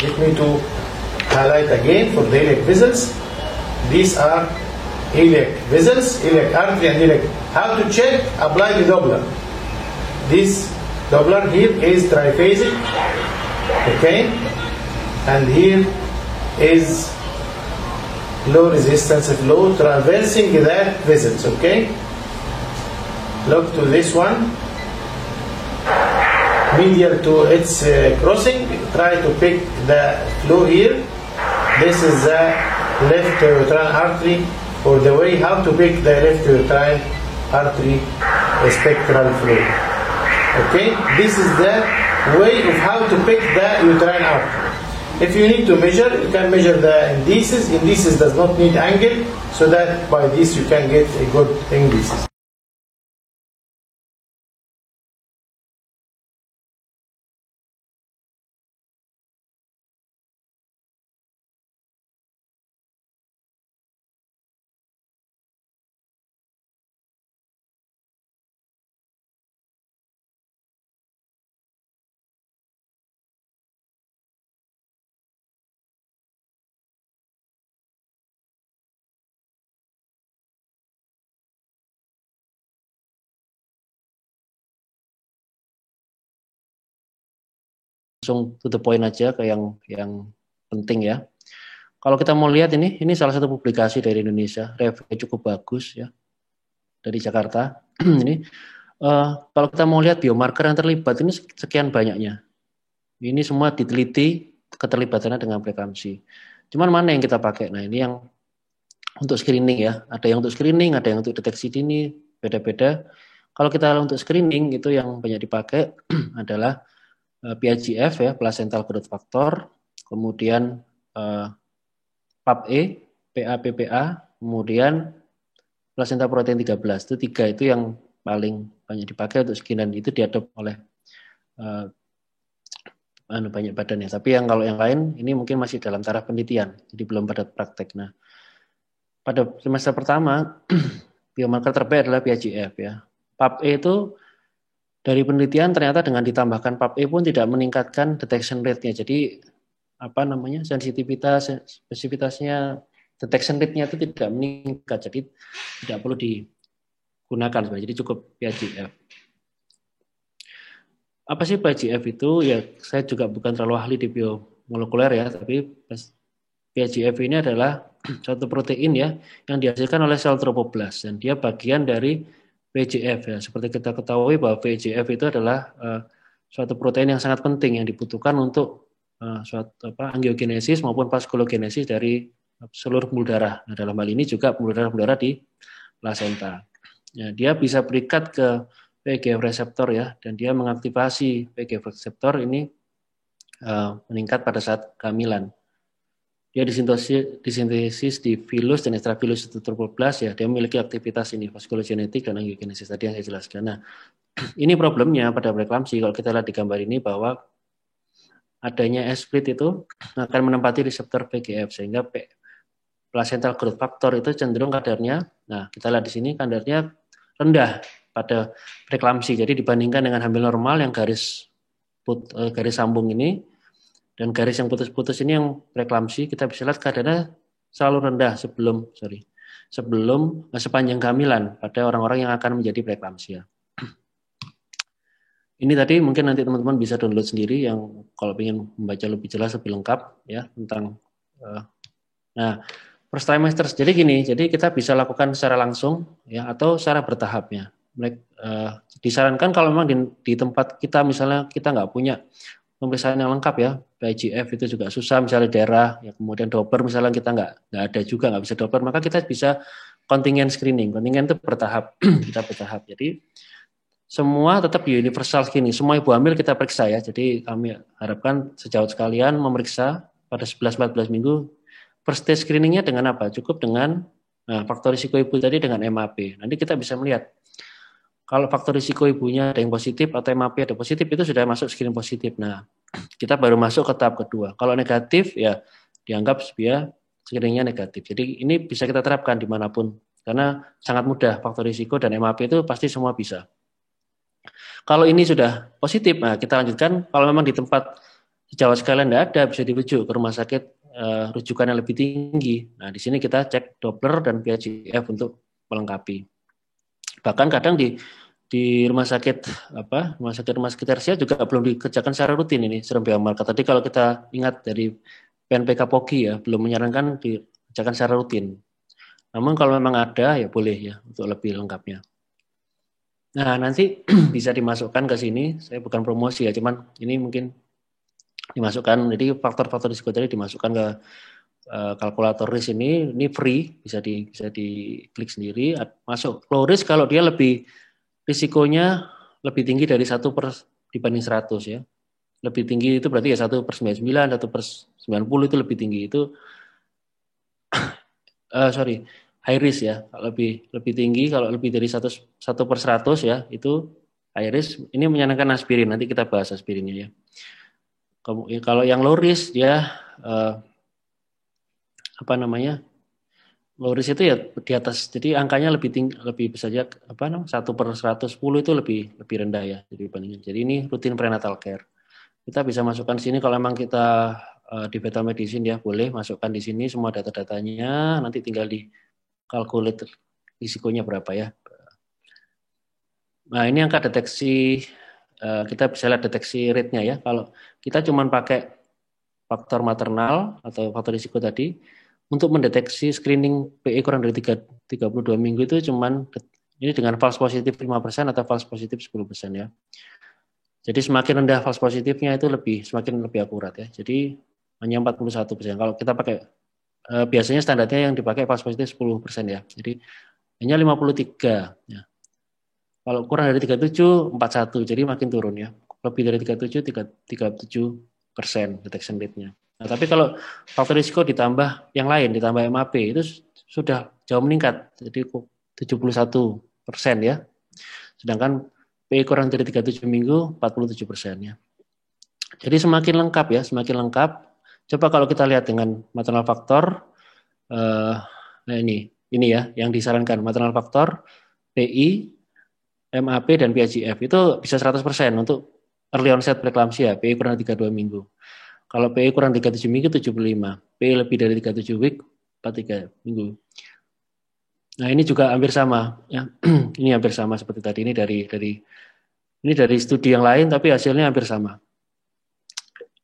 Let me to highlight again for the iliac vessels. These are iliac vessels, iliac artery and iliac. How to check? Apply the Doppler. This Doppler here is triphasic, okay, and here is low resistance flow traversing the vessels, okay. Look to this one, medial to its crossing. Try to pick the flow here. This is the left uterine artery, or the way how to pick the left uterine artery spectral flow. Okay, this is the way of how to pick the uterine artery. If you need to measure, you can measure the indices. Indices does not need angle, so that by this you can get a good indices. Langsung to the point aja ke yang penting ya. Kalau kita mau lihat ini salah satu publikasi dari Indonesia, review cukup bagus ya, dari Jakarta. Ini kalau kita mau lihat biomarker yang terlibat ini sekian banyaknya. Ini semua diteliti keterlibatannya dengan preeklamsi. Cuman mana yang kita pakai? Nah, ini yang untuk screening ya. Ada yang untuk screening, ada yang untuk deteksi dini, beda-beda. Kalau kita untuk screening itu yang banyak dipakai adalah PIGF ya, placental growth factor, kemudian PAP-E, PA-PPA, kemudian placenta protein 13. Itu tiga itu yang paling banyak dipakai untuk screening, itu diadop oleh banyak badan ya. Tapi kalau yang lain ini mungkin masih dalam taraf penelitian, jadi belum pada praktek. Nah, pada semester pertama biomarker terbaik adalah PIGF ya. PAP-E itu dari penelitian ternyata dengan ditambahkan PAP-E pun tidak meningkatkan detection rate-nya. Jadi sensitivitas, spesifitasnya, detection rate-nya itu tidak meningkat. Jadi tidak perlu digunakan sebenarnya. Jadi cukup PIGF. Apa sih PIGF itu? Ya, saya juga bukan terlalu ahli di biomolekuler ya, tapi PIGF ini adalah suatu protein ya yang dihasilkan oleh sel trofoblast, dan dia bagian dari VEGF ya. Seperti kita ketahui bahwa VEGF itu adalah suatu protein yang sangat penting yang dibutuhkan untuk suatu angiogenesis maupun vaskulogenesis dari seluruh pembuluh darah. Nah, dalam hal ini juga pembuluh darah di plasenta. Ya, dia bisa berikat ke VEGF reseptor ya, dan dia mengaktifasi VEGF reseptor ini meningkat pada saat kehamilan. Dia disintesis di filus dan extrafilus trofoblast ya, dia memiliki aktivitas ini vaskulogenetik dan angiogenesis tadi yang saya jelaskan. Nah, ini problemnya pada preeklamsi. Kalau kita lihat di gambar ini bahwa adanya S-split itu akan menempati reseptor VEGF, sehingga placental growth factor itu cenderung kadarnya, nah kita lihat di sini kadarnya rendah pada preeklamsi. Jadi dibandingkan dengan hamil normal yang garis sambung ini dan garis yang putus-putus ini yang preeklamsi, kita bisa lihat kadarnya selalu rendah sepanjang kehamilan pada orang-orang yang akan menjadi preeklamsia. Ini tadi mungkin nanti teman-teman bisa download sendiri yang kalau ingin membaca lebih jelas lebih lengkap ya tentang first trimester. Jadi gini, jadi kita bisa lakukan secara langsung ya atau secara bertahap ya. Disarankan kalau memang di tempat kita misalnya kita nggak punya pemeriksaan yang lengkap ya, IGF itu juga susah misalnya daerah, ya kemudian Doppler misalnya kita nggak ada juga, nggak bisa Doppler, maka kita bisa kontingen screening. Kontingen itu bertahap, kita bertahap. Jadi semua tetap universal screening, semua ibu hamil kita periksa ya. Jadi kami harapkan sejauh sekalian memeriksa pada 11-14 minggu. First stage screeningnya dengan apa? Cukup dengan faktor risiko ibu tadi dengan MAP. Nanti kita bisa melihat kalau faktor risiko ibunya ada yang positif atau MAP ada positif, itu sudah masuk screening positif. Nah, kita baru masuk ke tahap kedua. Kalau negatif, ya dianggap screeningnya negatif. Jadi ini bisa kita terapkan dimanapun. Karena sangat mudah, faktor risiko dan MAP itu pasti semua bisa. Kalau ini sudah positif, nah kita lanjutkan. Kalau memang di tempat sejauh sekalian tidak ada, bisa dirujuk ke rumah sakit rujukan yang lebih tinggi. Nah, di sini kita cek Doppler dan PHGF untuk melengkapi. Bahkan kadang di rumah sakit tersier juga belum dikerjakan secara rutin ini serum biomarker. Tadi kalau kita ingat dari PNPK POGI ya belum menyarankan dikerjakan secara rutin. Namun kalau memang ada ya boleh ya untuk lebih lengkapnya. Nah nanti bisa dimasukkan ke sini. Saya bukan promosi ya, cuman ini mungkin dimasukkan. Jadi faktor-faktor risiko tadi dimasukkan ke kalkulator risk ini free, bisa diklik sendiri, masuk low risk kalau dia lebih risikonya lebih tinggi dari 1 dibanding 100 ya. Lebih tinggi itu berarti ya 1/99, 1/90 itu lebih tinggi itu high risk ya. Kalau lebih tinggi, kalau lebih dari 1/100 ya itu high risk. Ini menyarankan aspirin, nanti kita bahas aspirinnya ya. Kalau yang low risk ya low risk itu ya di atas, jadi angkanya lebih tinggi, lebih bisa saja 1/110 itu lebih rendah ya dibandingin. Jadi ini rutin prenatal care. Kita bisa masukkan sini kalau memang kita di Fetal Medicine ya boleh masukkan di sini semua data-datanya, nanti tinggal di calculate risikonya berapa ya. Nah ini angka deteksi, kita bisa lihat deteksi rate-nya ya. Kalau kita cuma pakai faktor maternal atau faktor risiko tadi, untuk mendeteksi screening PE kurang dari 32 minggu itu cuman ini dengan false positif 5% atau false positif 10% ya. Jadi semakin rendah false positifnya itu semakin lebih akurat ya. Jadi hanya 41%. Kalau kita pakai biasanya standarnya yang dipakai false positif 10% ya. Jadi hanya 53 ya. Kalau kurang dari 37 41, jadi makin turun ya. Lebih dari 37 37% detection rate-nya. Nah, tapi kalau faktor risiko ditambah yang lain, ditambah MAP itu sudah jauh meningkat, jadi 71% ya. Sedangkan PE kurang dari 37 minggu 47% ya. Jadi semakin lengkap ya, semakin lengkap. Coba kalau kita lihat dengan maternal faktor, nah ini ya yang disarankan maternal faktor, PI, MAP dan PHGF itu bisa 100% untuk early onset preeclampsia, PI kurang dari 32 minggu. Kalau PI kurang 37 minggu 75, PI lebih dari 37 week 43 minggu. Nah ini juga hampir sama ya. Ini hampir sama seperti tadi, ini dari studi yang lain tapi hasilnya hampir sama.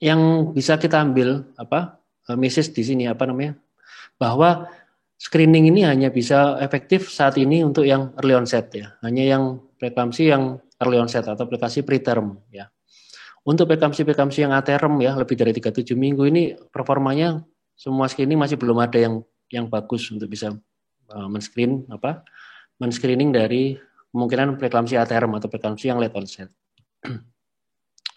Yang bisa kita ambil message di sini bahwa screening ini hanya bisa efektif saat ini untuk yang early onset ya. Hanya yang preeklamsi yang early onset atau aplikasi preterm ya. Untuk preeklamsi yang aterm ya lebih dari 37 minggu ini performanya semua screening masih belum ada yang bagus untuk bisa men-screening dari kemungkinan preeklamsi aterm atau preeklamsi yang late onset.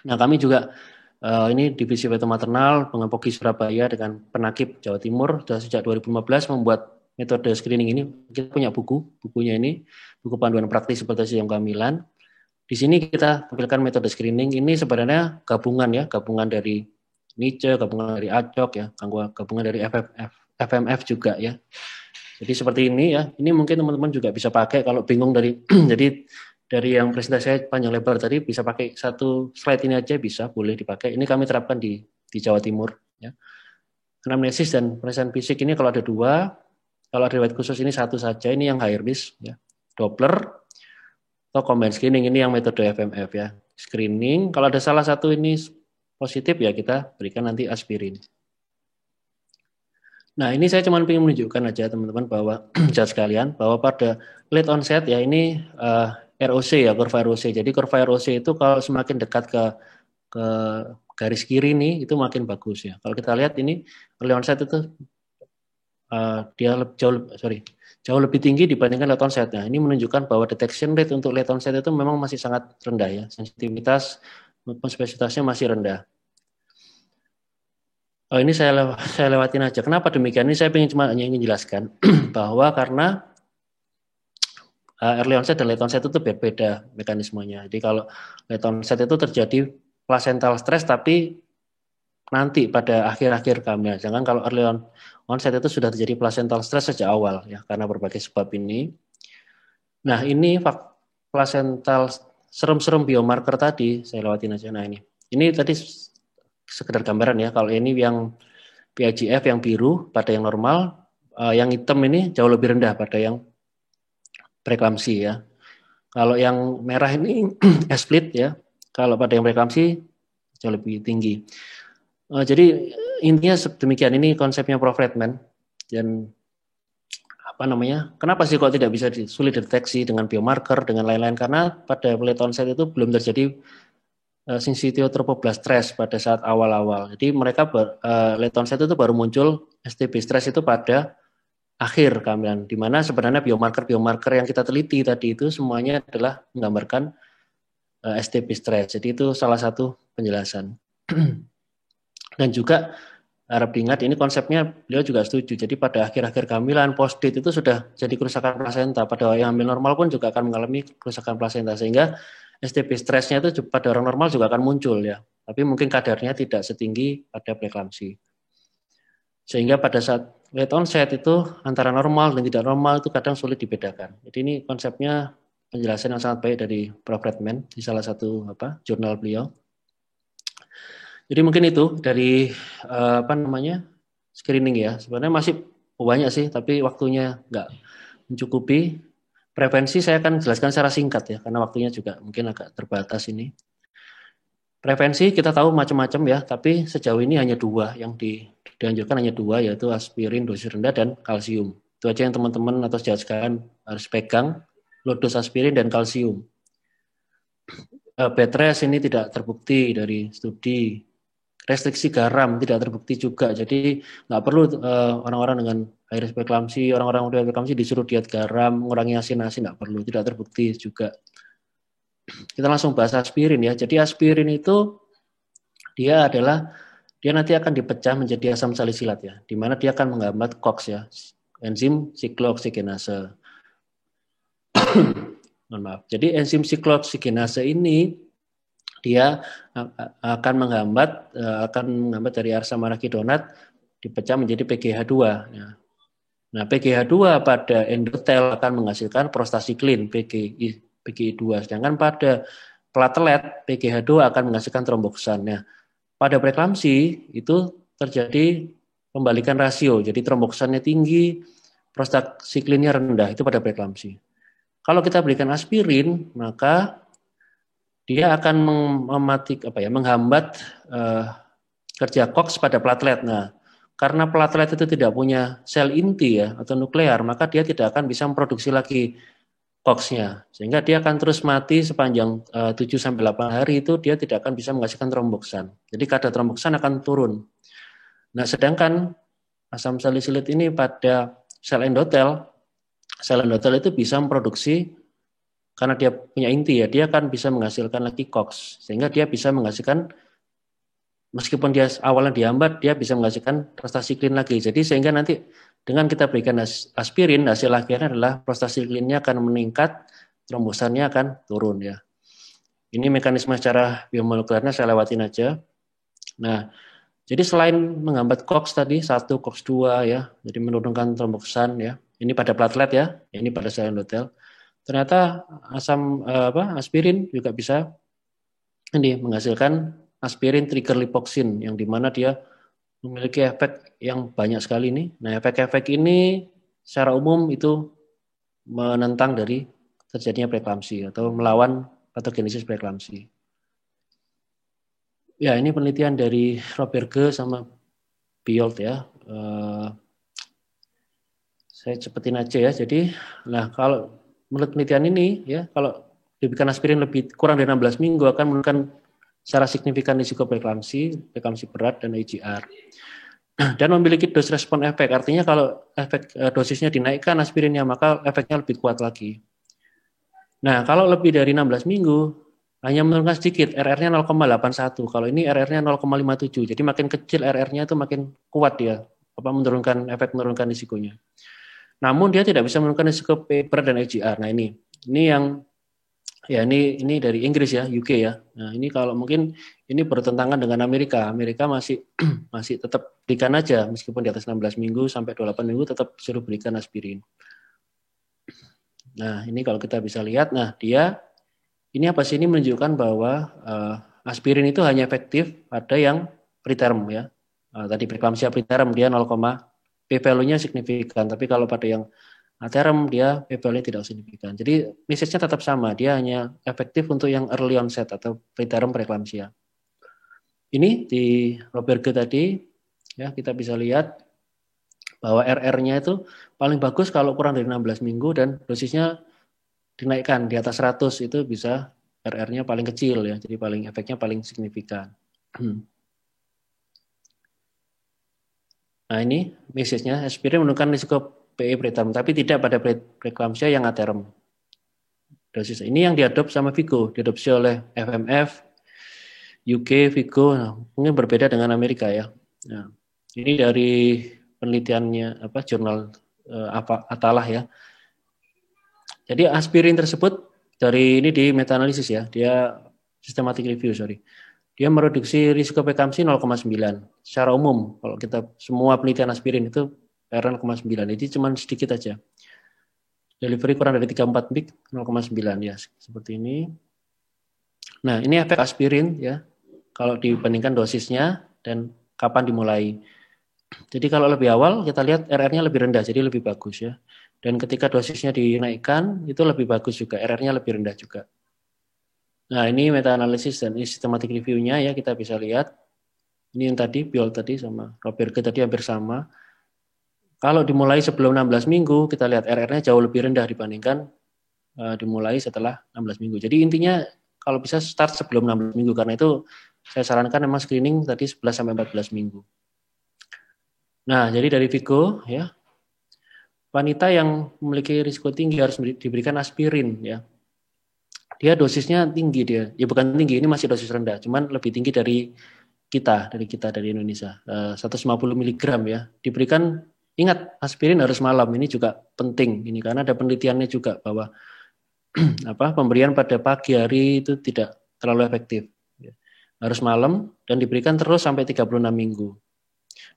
Nah, kami juga ini divisi fetal maternal POGI Surabaya dengan Penakib Jawa Timur sudah sejak 2015 membuat metode screening ini. Kita punya bukunya ini, buku panduan praktis seperti yang kehamilan. Di sini kita tampilkan metode screening ini sebenarnya gabungan dari NICE, gabungan dari ACOG ya, gabungan dari FMF juga ya. Jadi seperti ini ya. Ini mungkin teman-teman juga bisa pakai kalau bingung dari jadi dari yang presentasi saya panjang lebar tadi bisa pakai satu slide ini aja bisa, boleh dipakai. Ini kami terapkan di Jawa Timur ya. Anamnesis dan pemeriksaan fisik ini kalau ada 2, kalau ada riwayat khusus ini 1 saja, ini yang high risk ya. Doppler atau combined screening ini yang metode FMF ya. Screening kalau ada salah satu ini positif ya kita berikan nanti aspirin. Nah, ini saya cuma ingin menunjukkan aja teman-teman bahwa judge sekalian bahwa pada late onset ya ini ROC ya, kurva ROC. Jadi kurva ROC itu kalau semakin dekat ke garis kiri nih itu makin bagus ya. Kalau kita lihat ini early onset itu dia jauh lebih tinggi dibandingkan late onset. Nah, ini menunjukkan bahwa detection rate untuk late onset itu memang masih sangat rendah ya. Sensitivitas maupun spesifitasnya masih rendah. Oh, ini saya lewatin aja. Kenapa demikian? Ini saya ingin jelaskan bahwa karena early onset dan late onset itu berbeda mekanismenya. Jadi kalau late onset itu terjadi placental stress tapi nanti pada akhir-akhir kehamilan. Jangan kalau early onset itu sudah terjadi placental stress sejak awal ya karena berbagai sebab ini. Nah, ini placental serum-serum biomarker tadi saya lewatin aja. Nah, ini tadi sekedar gambaran ya. Kalau ini yang PIGF yang biru pada yang normal, yang hitam ini jauh lebih rendah pada yang preeklamsi ya. Kalau yang merah ini split ya. Kalau pada yang preeklamsi jauh lebih tinggi. Jadi intinya demikian, ini konsepnya Prof. Redman. Dan kenapa sih kok tidak bisa sulit deteksi dengan biomarker dengan lain-lain, karena pada late onset itu belum terjadi sincitiotropoblast stress pada saat awal-awal. Jadi mereka late onset itu baru muncul STB stress itu pada akhir kehamilan, di mana sebenarnya biomarker yang kita teliti tadi itu semuanya adalah menggambarkan STB stress. Jadi itu salah satu penjelasan. Dan juga harap diingat ini konsepnya beliau juga setuju. Jadi pada akhir-akhir kehamilan post-date itu sudah jadi kerusakan plasenta. Pada yang hamil normal pun juga akan mengalami kerusakan plasenta, sehingga STB stresnya itu pada orang normal juga akan muncul ya, tapi mungkin kadarnya tidak setinggi pada preeklamsi. Sehingga pada saat late onset itu antara normal dan tidak normal itu kadang sulit dibedakan. Jadi ini konsepnya penjelasan yang sangat baik dari Prof. Redman di salah satu jurnal beliau. Jadi mungkin itu dari screening ya. Sebenarnya masih banyak sih, tapi waktunya nggak mencukupi. Prevensi saya akan jelaskan secara singkat ya, karena waktunya juga mungkin agak terbatas ini. Prevensi kita tahu macam-macam ya, tapi sejauh ini hanya 2 yang dianjurkan, hanya 2, yaitu aspirin dosis rendah dan kalsium. Itu aja yang teman-teman atau sejauh sekarang harus pegang, low dose aspirin dan kalsium. Bed rest ini tidak terbukti dari studi. Restriksi garam tidak terbukti juga, jadi nggak perlu orang-orang dengan high risk preeklamsi, orang-orang udah preeklamsi disuruh diet garam, mengurangi asin-asin, nggak perlu, tidak terbukti juga. Kita langsung bahas aspirin ya. Jadi aspirin itu dia nanti akan dipecah menjadi asam salisilat ya, di mana dia akan menghambat COX ya, enzim siklooksidinase. Mohon maaf. Jadi enzim siklooksidinase ini dia akan menghambat dari arsam arachidonat dipecah menjadi PGH2. Nah, PGH2 pada endotel akan menghasilkan prostasiklin PGI2, sedangkan pada platelet PGH2 akan menghasilkan tromboksan. Nah, pada preeklamsi itu terjadi pembalikan rasio, jadi tromboksannya tinggi, prostasiklinnya rendah, itu pada preeklamsi. Kalau kita berikan aspirin, maka dia akan menghambat kerja COX pada platelet. Nah, karena platelet itu tidak punya sel inti ya atau nuklear, maka dia tidak akan bisa memproduksi lagi COX-nya, sehingga dia akan terus mati sepanjang 7-8 hari itu dia tidak akan bisa menghasilkan tromboksan. Jadi kadar tromboksan akan turun. Nah, sedangkan asam salisilit ini pada sel endotel itu bisa memproduksi, karena dia punya inti ya, dia akan bisa menghasilkan lagi COX, sehingga dia bisa menghasilkan, meskipun dia awalnya dihambat, dia bisa menghasilkan prostasiklin lagi. Jadi sehingga nanti dengan kita berikan aspirin, hasil akhirnya adalah prostasiklinnya akan meningkat, trombosannya akan turun ya. Ini mekanisme secara biomolekulernya saya lewatin aja. Nah, Jadi selain menghambat COX tadi 1, COX 2 ya, jadi menurunkan tromboksan ya. Ini pada platelet ya, ini pada sel endotel. Ternyata aspirin juga bisa ini menghasilkan aspirin trigger lipoksin yang dimana dia memiliki efek yang banyak sekali nih. Nah, efek-efek ini secara umum itu menentang dari terjadinya preeklamsi atau melawan patogenesis preeklamsi. Ya, ini penelitian dari Roberge sama Biold ya. Saya cepetin aja ya. Jadi, nah kalau menurut penelitian ini ya, kalau diberikan aspirin lebih kurang dari 16 minggu akan menurunkan secara signifikan risiko preeklamsi berat dan AGR. Dan memiliki dos respon efek. Artinya kalau efek dosisnya dinaikkan aspirinnya maka efeknya lebih kuat lagi. Nah, kalau lebih dari 16 minggu hanya menurunkan sedikit, RR-nya 0,81. Kalau ini RR-nya 0,57. Jadi makin kecil RR-nya itu makin kuat dia menurunkan risikonya. Namun dia tidak bisa menurunkan risiko berat dan AGR. Nah, ini yang ya ini dari Inggris ya, UK ya. Nah, ini kalau mungkin ini bertentangan dengan Amerika. Amerika masih tetap berikan aja meskipun di atas 16 minggu sampai 28 minggu tetap suruh berikan aspirin. Nah, ini kalau kita bisa lihat, nah dia ini apa sih, ini menunjukkan bahwa aspirin itu hanya efektif pada yang preterm ya. Tadi preeklamsia preterm dia 0, p-value-nya signifikan, tapi kalau pada yang aterm dia p-value-nya tidak signifikan. Jadi message-nya tetap sama, dia hanya efektif untuk yang early onset atau preterm preeklamsia. Ini di Roberge tadi ya, kita bisa lihat bahwa RR-nya itu paling bagus kalau kurang dari 16 minggu dan dosisnya dinaikkan di atas 100 itu bisa RR-nya paling kecil ya, jadi efeknya paling signifikan. Nah, ini message-nya, aspirin menurunkan risiko PE preterm, tapi tidak pada preeklamsia yang aterm. Dosis ini yang diadopsi sama Vigo, diadopsi oleh FMF, UK, Vigo, nah, mungkin berbeda dengan Amerika ya. Nah, ini dari penelitiannya jurnal Atalah ya. Jadi aspirin tersebut dari ini di meta-analisis ya, dia systematic review dia mereduksi risiko preeklamsi 0,9 secara umum. Kalau kita semua penelitian aspirin itu R 0,9, jadi cuma sedikit aja. Delivery kurang dari 3-4 mg 0,9 ya, seperti ini. Nah, ini efek aspirin ya, kalau dibandingkan dosisnya dan kapan dimulai. Jadi kalau lebih awal kita lihat RR-nya lebih rendah, jadi lebih bagus ya. Dan ketika dosisnya dinaikkan itu lebih bagus juga, RR-nya lebih rendah juga. Nah, ini meta-analisis dan ini systematic review-nya ya, kita bisa lihat. Ini yang tadi, Biold tadi sama Roberge tadi hampir sama. Kalau dimulai sebelum 16 minggu, kita lihat RR-nya jauh lebih rendah dibandingkan dimulai setelah 16 minggu. Jadi intinya kalau bisa start sebelum 16 minggu, karena itu saya sarankan memang screening tadi 11-14 minggu. Nah, jadi dari Vigo ya, wanita yang memiliki risiko tinggi harus diberikan aspirin ya. Dia dosisnya tinggi dia, ya bukan tinggi, ini masih dosis rendah, cuman lebih tinggi dari Indonesia, 150 mg ya. Diberikan, ingat aspirin harus malam, ini juga penting ini karena ada penelitiannya juga bahwa pemberian pada pagi hari itu tidak terlalu efektif. Harus malam dan diberikan terus sampai 36 minggu.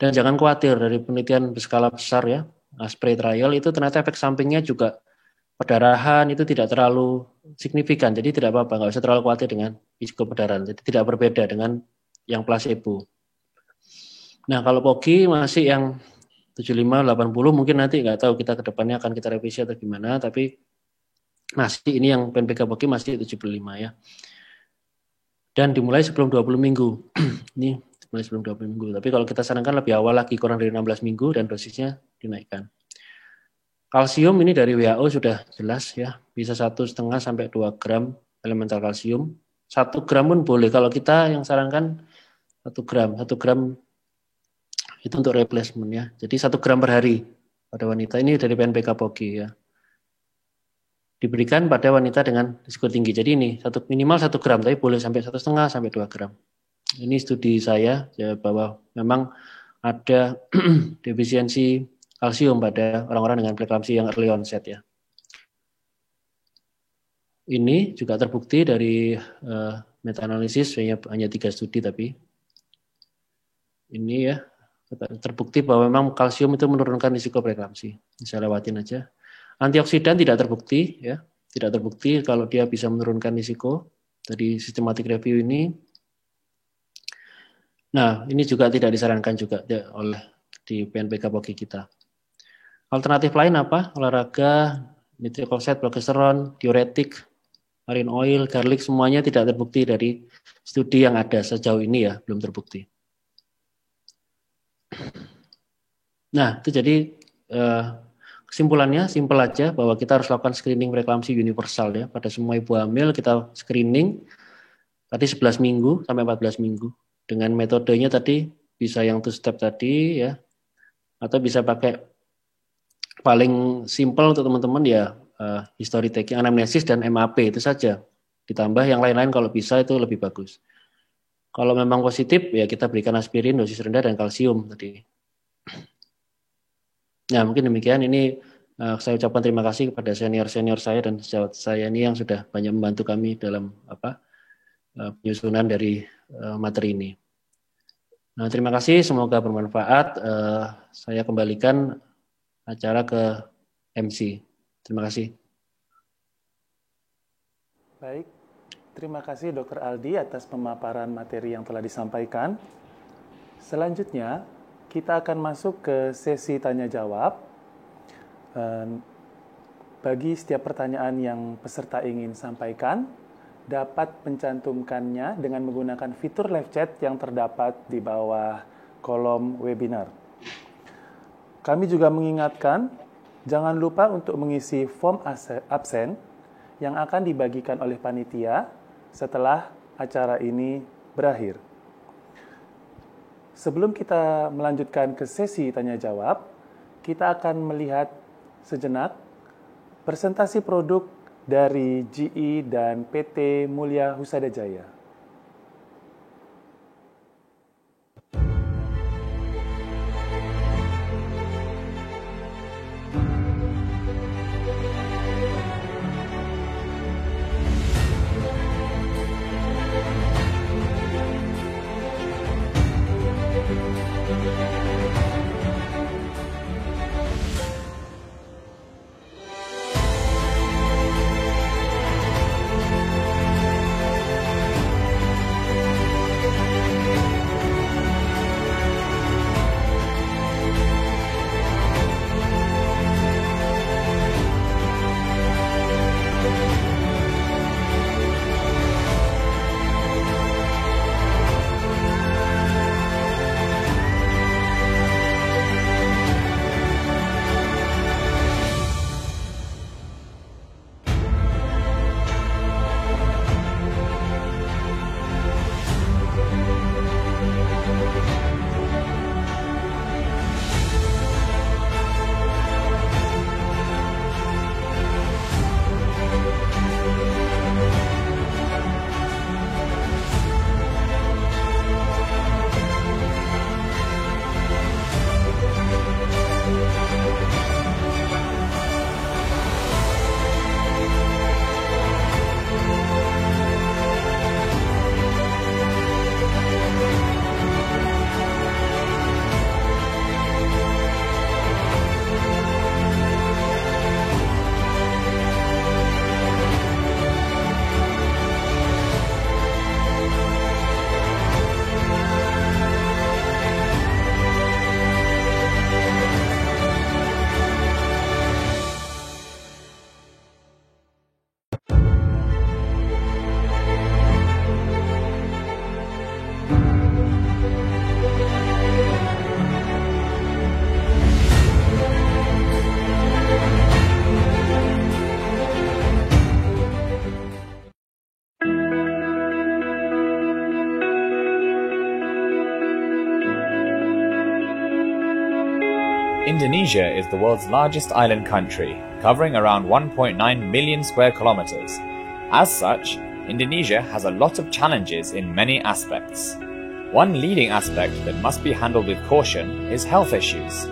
Dan jangan khawatir, dari penelitian berskala besar ya, Asprey trial itu ternyata efek sampingnya juga perdarahan itu tidak terlalu signifikan, jadi tidak apa-apa, nggak usah terlalu khawatir dengan risiko perdarahan, jadi tidak berbeda dengan yang placebo. Nah, kalau POGI masih yang 75-80 mungkin nanti nggak tahu, kita ke depannya akan kita revisi atau gimana, tapi masih ini yang PNPK POGI masih 75 ya. Dan dimulai sebelum 20 minggu. Ini dimulai sebelum 20 minggu, tapi kalau kita sarankan lebih awal lagi, kurang dari 16 minggu dan dosisnya dinaikkan. Kalsium ini dari WHO sudah jelas ya, bisa 1,5 sampai 2 gram elemental kalsium. 1 gram pun boleh, kalau kita yang sarankan 1 gram itu untuk replacement ya. Jadi 1 gram per hari pada wanita, ini dari PNPK POGI ya. Diberikan pada wanita dengan risiko tinggi. Jadi ini minimal 1 gram, tapi boleh sampai 1,5 sampai 2 gram. Ini studi saya ya, bahwa memang ada defisiensi kalsium pada orang-orang dengan preeklamsi yang early onset ya. Ini juga terbukti dari meta-analisis, hanya 3 studi tapi. ini ya, terbukti bahwa memang kalsium itu menurunkan risiko preeklamsi. Bisa lewatin aja. Antioksidan tidak terbukti ya, tidak terbukti kalau dia bisa menurunkan risiko dari systematic review ini. Nah, ini juga tidak disarankan juga oleh di PNPK POGI kita. Alternatif lain apa? Olahraga, nitric oxide, progesteron, diuretik, marine oil, garlic, semuanya tidak terbukti dari studi yang ada sejauh ini ya, belum terbukti. Nah, itu jadi kesimpulannya simpel aja bahwa kita harus lakukan screening preeklamsi universal ya. Pada semua ibu hamil kita screening tadi 11 minggu sampai 14 minggu. Dengan metodenya tadi bisa yang two step tadi ya, atau bisa pakai paling simple untuk teman-teman ya history taking, anamnesis dan MAP itu saja. Ditambah yang lain-lain kalau bisa itu lebih bagus. Kalau memang positif ya kita berikan aspirin dosis rendah dan kalsium tadi. Nah mungkin demikian, ini saya ucapkan terima kasih kepada senior-senior saya dan sejawat saya ini yang sudah banyak membantu kami dalam penyusunan dari materi ini. Nah, terima kasih, semoga bermanfaat. Saya kembalikan acara ke MC. Terima kasih. Baik, terima kasih Dr. Aldi atas pemaparan materi yang telah disampaikan. Selanjutnya, kita akan masuk ke sesi tanya-jawab. Bagi setiap pertanyaan yang peserta ingin sampaikan, dapat mencantumkannya dengan menggunakan fitur live chat yang terdapat di bawah kolom webinar. Kami juga mengingatkan, jangan lupa untuk mengisi form absen yang akan dibagikan oleh panitia setelah acara ini berakhir. Sebelum kita melanjutkan ke sesi tanya-jawab, kita akan melihat sejenak presentasi produk dari GE dan PT Mulia Husada Jaya. Indonesia is the world's largest island country, covering around 1.9 million square kilometers. As such, Indonesia has a lot of challenges in many aspects. One leading aspect that must be handled with caution is health issues.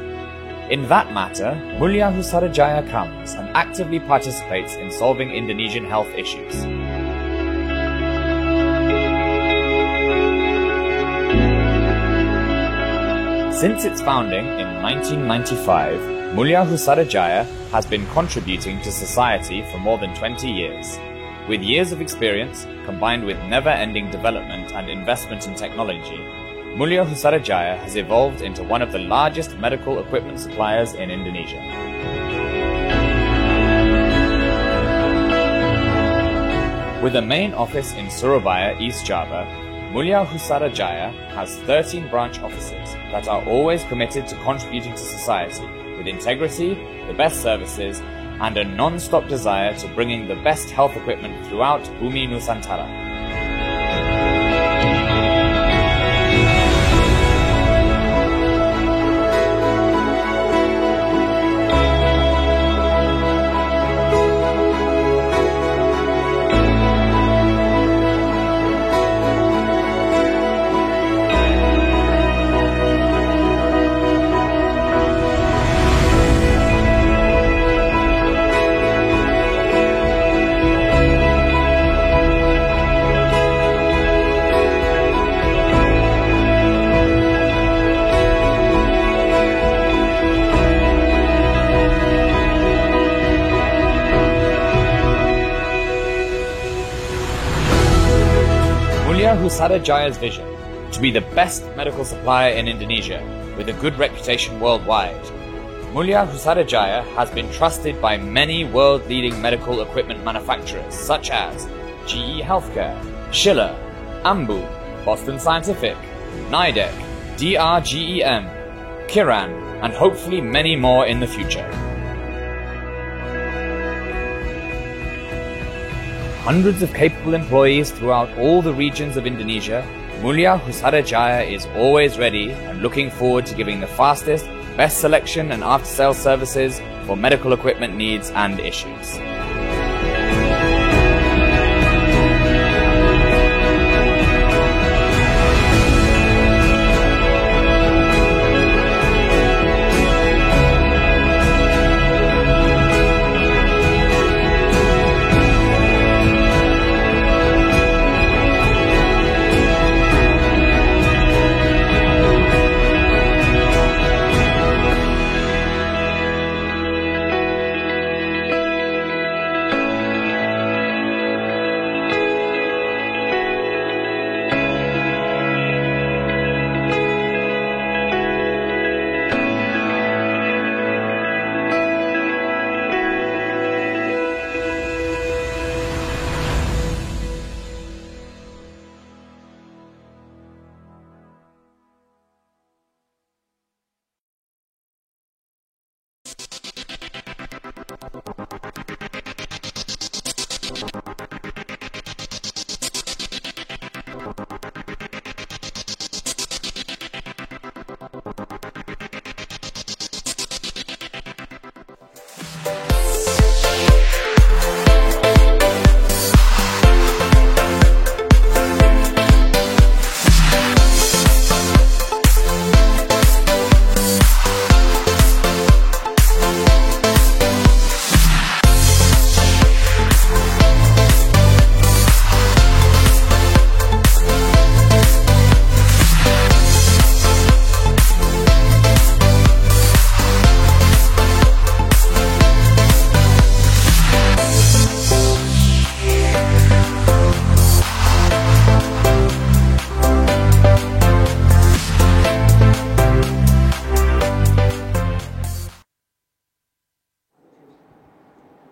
In that matter, Mulia Husada Jaya comes and actively participates in solving Indonesian health issues. Since its founding in 1995, Mulia Husarajaya has been contributing to society for more than 20 years. With years of experience, combined with never-ending development and investment in technology, Mulia Husarajaya has evolved into one of the largest medical equipment suppliers in Indonesia. With a main office in Surabaya, East Java, Mulia Husarajaya has 13 branch offices that are always committed to contributing to society with integrity, the best services, and a non-stop desire to bringing the best health equipment throughout Bumi Nusantara. Mulia Husarajaya's vision to be the best medical supplier in Indonesia with a good reputation worldwide. Mulia Husarajaya has been trusted by many world-leading medical equipment manufacturers such as GE Healthcare, Schiller, Ambu, Boston Scientific, Nidec, DRGEM, Kiran, and hopefully many more in the future. Hundreds of capable employees throughout all the regions of Indonesia, Mulia Husarajaya is always ready and looking forward to giving the fastest, best selection and after-sales services for medical equipment needs and issues.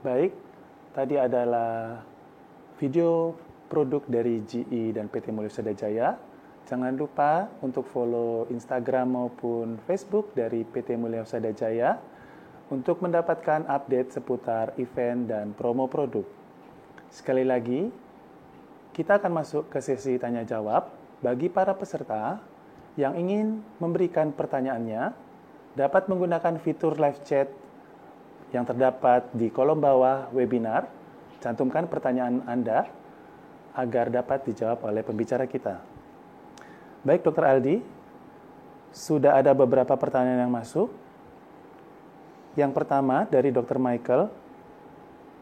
Baik, tadi adalah video produk dari GE dan PT Mulia Husarajaya. Jangan lupa untuk follow Instagram maupun Facebook dari PT Mulia Husarajaya untuk mendapatkan update seputar event dan promo produk. Sekali lagi, kita akan masuk ke sesi tanya-jawab. Bagi para peserta yang ingin memberikan pertanyaannya, dapat menggunakan fitur live chat yang terdapat di kolom bawah webinar. Cantumkan pertanyaan Anda agar dapat dijawab oleh pembicara kita. Baik, Dr. Aldi, sudah ada beberapa pertanyaan yang masuk. Yang pertama dari Dr. Michael.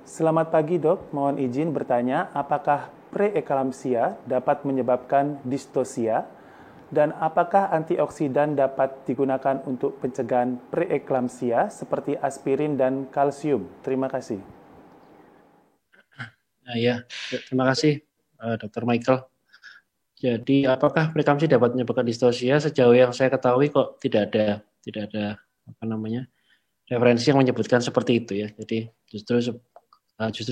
Selamat pagi, Dok. Mohon izin bertanya, apakah preeklampsia dapat menyebabkan distosia Dan apakah antioksidan dapat digunakan untuk pencegahan preeklamsia seperti aspirin dan kalsium? Terima kasih. Ya, terima kasih Dr. Michael. Jadi apakah preeklamsi dapat menyebabkan distosia? Sejauh yang saya ketahui kok tidak ada referensi yang menyebutkan seperti itu ya. Jadi justru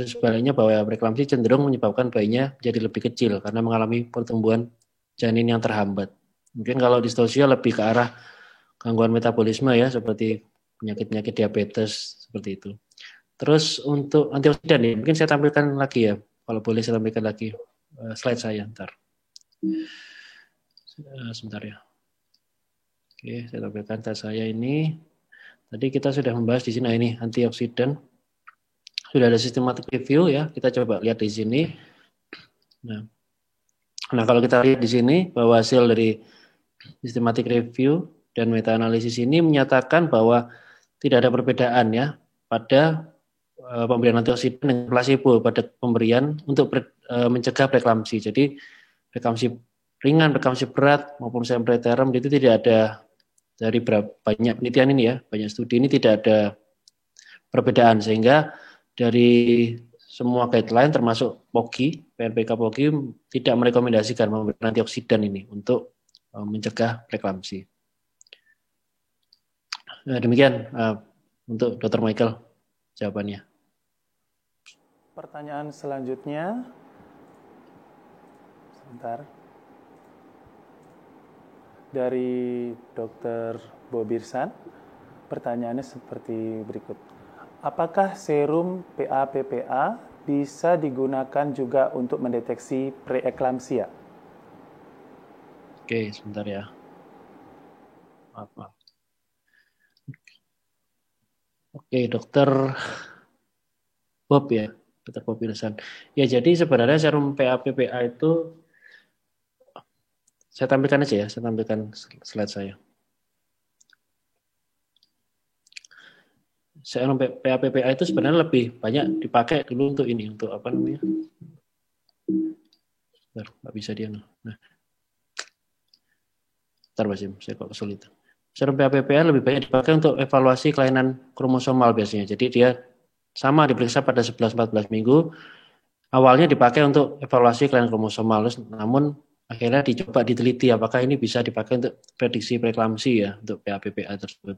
sebaliknya bahwa preeklamsi cenderung menyebabkan bayinya jadi lebih kecil karena mengalami pertumbuhan janin yang terhambat. Mungkin kalau distosia lebih ke arah gangguan metabolisme ya, seperti penyakit-penyakit diabetes seperti itu. Terus untuk antioksidan ya, mungkin saya tampilkan lagi ya, kalau boleh saya tampilkan lagi slide saya ntar. Sebentar ya. Oke, saya tampilkan tes saya ini. Tadi kita sudah membahas di sini, ini antioksidan. Sudah ada systematic review ya, kita coba lihat di sini. Nah, kalau kita lihat di sini bahwa hasil dari systematic review dan meta-analisis ini menyatakan bahwa tidak ada perbedaan ya pada pemberian antioksidan dengan placebo pada pemberian untuk mencegah preeklamsi. Jadi preeklamsi ringan, preeklamsi berat maupun preterm itu tidak ada dari banyak penelitian ini ya, banyak studi ini tidak ada perbedaan sehingga dari semua guideline termasuk POGI, PNPK POGI tidak merekomendasikan pemberian antioksidan ini untuk mencegah preeklamsi. Nah, demikian untuk Dr. Michael jawabannya. Pertanyaan selanjutnya, sebentar, dari Dr. Bobirsan. Pertanyaannya seperti berikut. Apakah serum PA-PPA bisa digunakan juga untuk mendeteksi preeklamsia? Oke, sebentar ya. Maaf. Oke, Dokter Bob ya, Dr. Bob Wilson. Ya, jadi sebenarnya serum PA-PPA itu saya tampilkan aja ya, saya tampilkan slide saya. Serum PA-PPA itu sebenarnya lebih banyak dipakai dulu untuk ini, untuk apa namanya? Nggak bisa dia. Nah. Bentar, Basim, saya kok kesulitan. Serum PA-PPA lebih banyak dipakai untuk evaluasi kelainan kromosomal biasanya. Jadi dia sama diperiksa pada 11-14 minggu. Awalnya dipakai untuk evaluasi kelainan kromosomal, namun akhirnya dicoba diteliti apakah ini bisa dipakai untuk prediksi preeklamsi ya, untuk PA-PPA tersebut.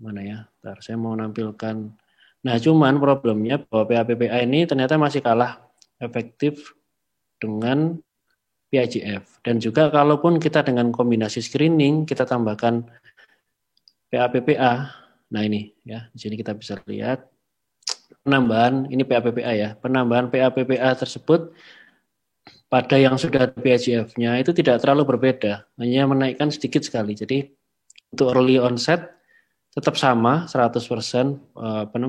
Mana ya? Bentar, saya mau nampilkan. Nah, cuman problemnya bahwa PA-PPA ini ternyata masih kalah efektif dengan PIGF. Dan juga kalaupun kita dengan kombinasi screening, kita tambahkan PA-PPA. Nah ini ya, di sini kita bisa lihat penambahan, ini PA-PPA ya, penambahan PA-PPA tersebut pada yang sudah ada PIGF-nya itu tidak terlalu berbeda, hanya menaikkan sedikit sekali. Jadi untuk early onset tetap sama 100%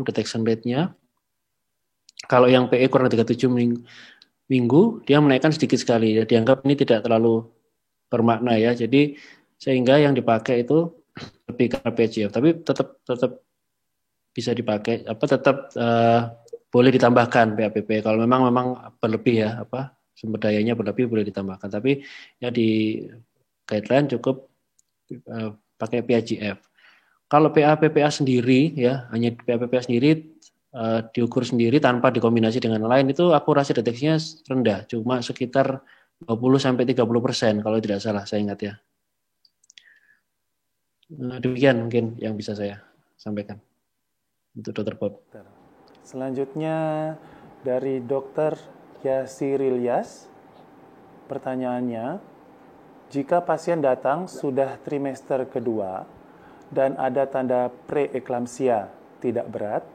detection rate-nya. Kalau yang PE kurang 37 minggu, dia menaikkan sedikit sekali. Ya, dianggap ini tidak terlalu bermakna ya. Jadi sehingga yang dipakai itu lebih ke PIGF, tapi tetap bisa dipakai. Tetap boleh ditambahkan PA-PPA. Kalau memang berlebih ya, sumber dayanya berlebih boleh ditambahkan. Tapi ya di guideline cukup pakai PIGF. Kalau PA-PPA sendiri ya, hanya PA-PPA sendiri diukur sendiri tanpa dikombinasi dengan lain itu akurasi deteksinya rendah, cuma sekitar 20-30% kalau tidak salah saya ingat ya. Nah, demikian mungkin yang bisa saya sampaikan untuk Dr. Bob. Selanjutnya dari Dr. Yasir Ilyas, pertanyaannya, jika pasien datang sudah trimester kedua dan ada tanda preeklamsia tidak berat,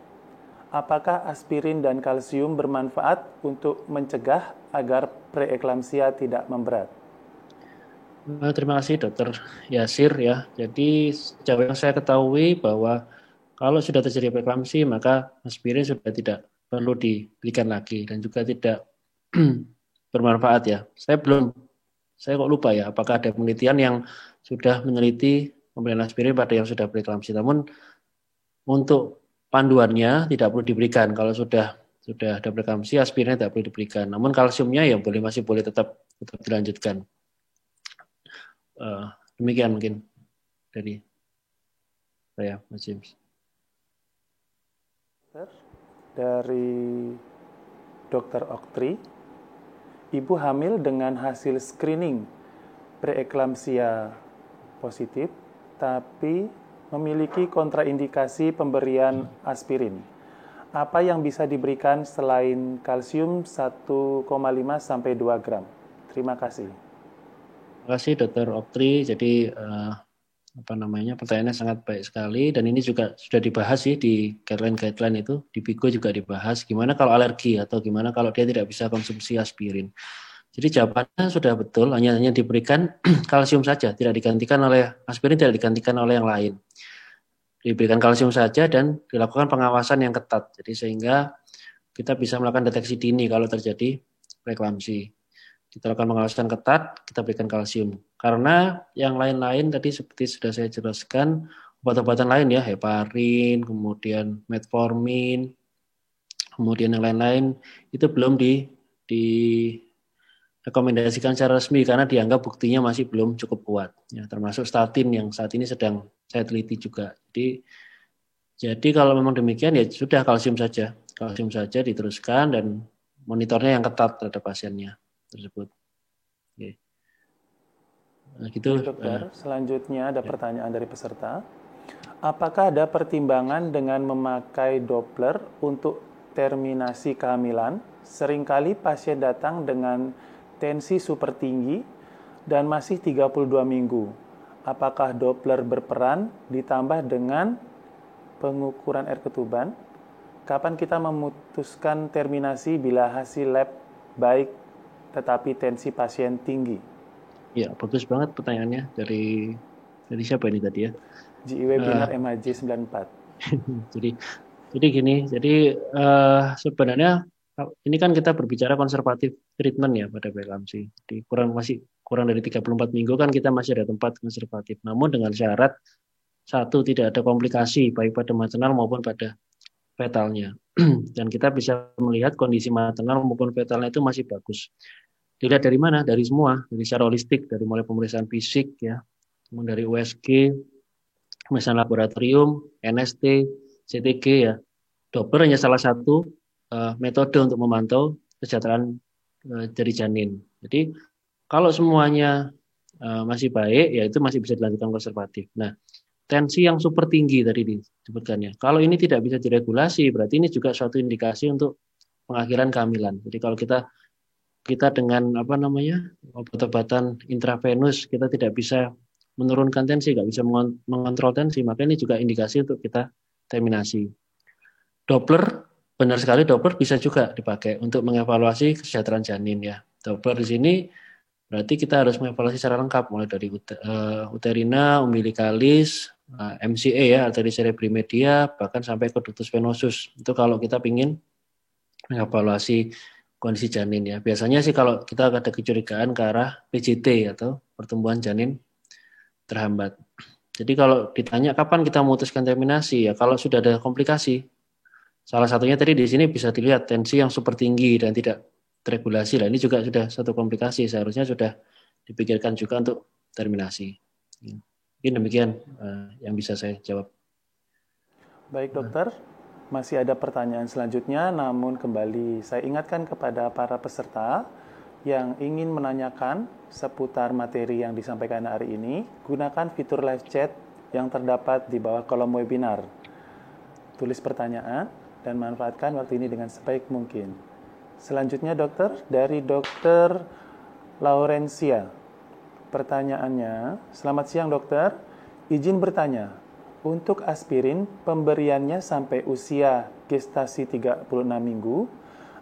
apakah aspirin dan kalsium bermanfaat untuk mencegah agar preeklamsia tidak memberat? Terima kasih Dr. Yasir ya. Jadi sejauh yang saya ketahui bahwa kalau sudah terjadi preeklamsi maka aspirin sudah tidak perlu diberikan lagi dan juga tidak bermanfaat ya. Saya kok lupa ya apakah ada penelitian yang sudah meneliti pemberian aspirin pada yang sudah preeklamsi. Namun untuk panduannya tidak perlu diberikan. Kalau sudah ada preeklamsi, aspirinnya tidak perlu diberikan. Namun kalsiumnya ya masih boleh tetap dilanjutkan. Demikian mungkin dari saya, Mas James. Dari Dr. Oktri, ibu hamil dengan hasil screening preeklamsia positif, tapi memiliki kontraindikasi pemberian aspirin. Apa yang bisa diberikan selain kalsium 1,5 sampai 2 gram? Terima kasih. Terima kasih Dr. Oktri. Jadi pertanyaannya sangat baik sekali, dan ini juga sudah dibahas sih di guideline itu, di PIGO juga dibahas gimana kalau alergi atau gimana kalau dia tidak bisa konsumsi aspirin. Jadi jawabannya sudah betul, hanya diberikan kalsium saja, tidak digantikan oleh aspirin, tidak digantikan oleh yang lain. Diberikan kalsium saja dan dilakukan pengawasan yang ketat. Jadi sehingga kita bisa melakukan deteksi dini kalau terjadi preeklamsi. Kita lakukan pengawasan ketat, kita berikan kalsium. Karena yang lain-lain tadi seperti sudah saya jelaskan, obat-obatan lain ya, heparin, kemudian metformin, kemudian yang lain-lain itu belum direkomendasikan secara resmi karena dianggap buktinya masih belum cukup kuat. Ya, termasuk statin yang saat ini sedang saya teliti juga. Jadi kalau memang demikian ya sudah kalsium saja diteruskan dan monitornya yang ketat terhadap pasiennya tersebut. Oke. Nah, gitu. Dokter, selanjutnya ada pertanyaan dari peserta. Apakah ada pertimbangan dengan memakai Doppler untuk terminasi kehamilan? Seringkali pasien datang dengan tensi super tinggi dan masih 32 minggu. Apakah Doppler berperan ditambah dengan pengukuran air ketuban? Kapan kita memutuskan terminasi bila hasil lab baik tetapi tensi pasien tinggi? Ya, bagus banget pertanyaannya dari siapa ini tadi ya? GI Webinar MHJ 94. Jadi gini, sebenarnya ini kan kita berbicara konservatif treatment ya pada preeklamsi. Jadi kurang dari 34 minggu kan kita masih ada tempat konservatif. Namun dengan syarat satu, tidak ada komplikasi baik pada maternal maupun pada fetalnya. Dan kita bisa melihat kondisi maternal maupun fetalnya itu masih bagus. Dilihat dari mana? Dari semua, dari secara holistik, dari mulai pemeriksaan fisik ya, kemudian dari USG, pemeriksaan laboratorium, NST, CTG ya. Doppler hanya salah satu metode untuk memantau kesejahteraan dari janin. Jadi kalau semuanya masih baik, ya itu masih bisa dilanjutkan konservatif. Nah, tensi yang super tinggi tadi disebutkannya. Kalau ini tidak bisa diregulasi, berarti ini juga suatu indikasi untuk pengakhiran kehamilan. Jadi kalau kita dengan obat-obatan intravenus kita tidak bisa menurunkan tensi, nggak bisa mengontrol tensi, maka ini juga indikasi untuk kita terminasi. Doppler, benar sekali Doppler bisa juga dipakai untuk mengevaluasi kesejahteraan janin ya. Doppler di sini berarti kita harus mengevaluasi secara lengkap mulai dari uterina, umbilikalis, MCA ya, arteri cerebri media, bahkan sampai ke ductus venosus. Itu kalau kita ingin mengevaluasi kondisi janin ya. Biasanya sih kalau kita ada kecurigaan ke arah PJT atau pertumbuhan janin terhambat. Jadi kalau ditanya kapan kita memutuskan terminasi ya, kalau sudah ada komplikasi. Salah satunya tadi di sini bisa dilihat tensi yang super tinggi dan tidak terregulasi lah. Ini juga sudah satu komplikasi, seharusnya sudah dipikirkan juga untuk terminasi. Mungkin demikian yang bisa saya jawab. Baik dokter. Masih ada pertanyaan selanjutnya, namun kembali saya ingatkan kepada para peserta yang ingin menanyakan seputar materi yang disampaikan hari ini, gunakan fitur live chat yang terdapat di bawah kolom webinar. Tulis pertanyaan dan manfaatkan waktu ini dengan sebaik mungkin. Selanjutnya dokter, dari Dokter Laurencia. Pertanyaannya, selamat siang dokter, izin bertanya. Untuk aspirin, pemberiannya sampai usia gestasi 36 minggu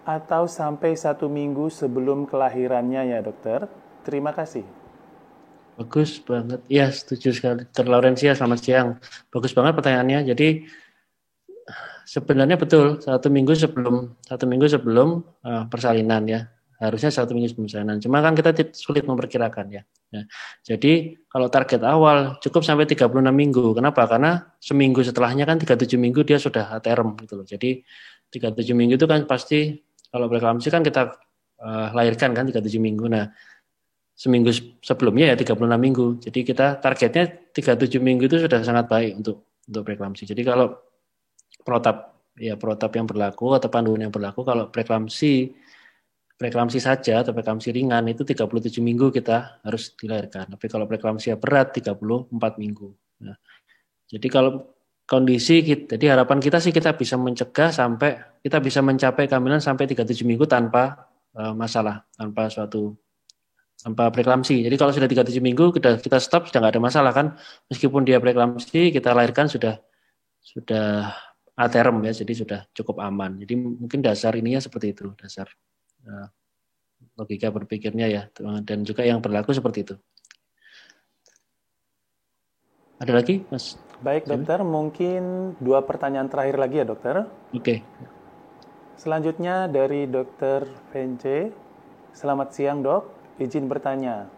atau sampai 1 minggu sebelum kelahirannya ya dokter? Terima kasih. Bagus banget. Ya, setuju sekali. Dr. Laurencia, selamat siang. Bagus banget pertanyaannya. Jadi sebenarnya betul 1 minggu sebelum persalinan ya. Harusnya 1 minggu sebelum persalinan. Cuma kan kita sulit memperkirakan ya. Nah, jadi kalau target awal cukup sampai 36 minggu. Kenapa? Karena seminggu setelahnya kan 37 minggu dia sudah term gitu loh. Jadi 37 minggu itu kan pasti kalau preeklamsi kan kita lahirkan kan 37 minggu. Nah, seminggu sebelumnya ya 36 minggu. Jadi kita targetnya 37 minggu itu sudah sangat baik untuk preeklamsi. Jadi kalau protap yang berlaku atau panduan yang berlaku, kalau preeklamsi saja atau preeklamsi ringan itu 37 minggu kita harus dilahirkan. Tapi kalau preeklamsi berat 34 minggu. Nah, jadi kalau kondisi jadi harapan kita sih kita bisa mencegah sampai kita bisa mencapai kehamilan sampai 37 minggu tanpa masalah, tanpa preeklamsi. Jadi kalau sudah 37 minggu kita stop, sudah nggak ada masalah kan. Meskipun dia preeklamsi, kita lahirkan sudah aterem ya, jadi sudah cukup aman. Jadi mungkin dasar ininya seperti itu, dasar logika berpikirnya ya, dan juga yang berlaku seperti itu. Ada lagi, Mas? Baik, dokter. Mungkin 2 pertanyaan terakhir lagi ya, dokter. Oke. Selanjutnya dari Dokter Vence. Selamat siang, Dok. Izin bertanya,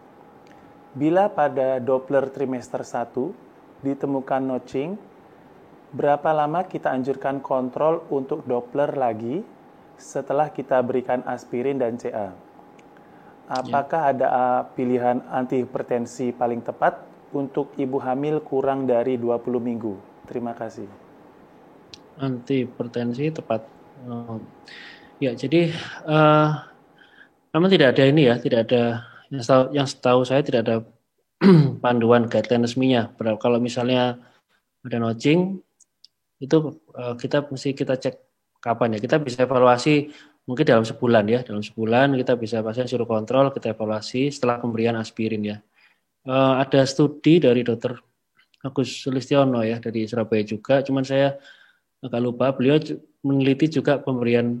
bila pada Doppler trimester 1 ditemukan notching, berapa lama kita anjurkan kontrol untuk Doppler lagi setelah kita berikan aspirin dan CA? Apakah ada pilihan antihipertensi paling tepat untuk ibu hamil kurang dari 20 minggu? Terima kasih. Antihipertensi tepat. Ya, jadi memang tidak ada ini ya, tidak ada yang setahu saya tidak ada panduan guideline resminya. Kalau misalnya ada notching itu kita cek kapan ya. Kita bisa evaluasi mungkin dalam sebulan ya. Dalam sebulan kita bisa pasien suruh kontrol, kita evaluasi setelah pemberian aspirin ya. Ada studi dari Dr. Agus Sulistiono ya dari Surabaya juga. Cuman saya agak lupa. Beliau meneliti juga pemberian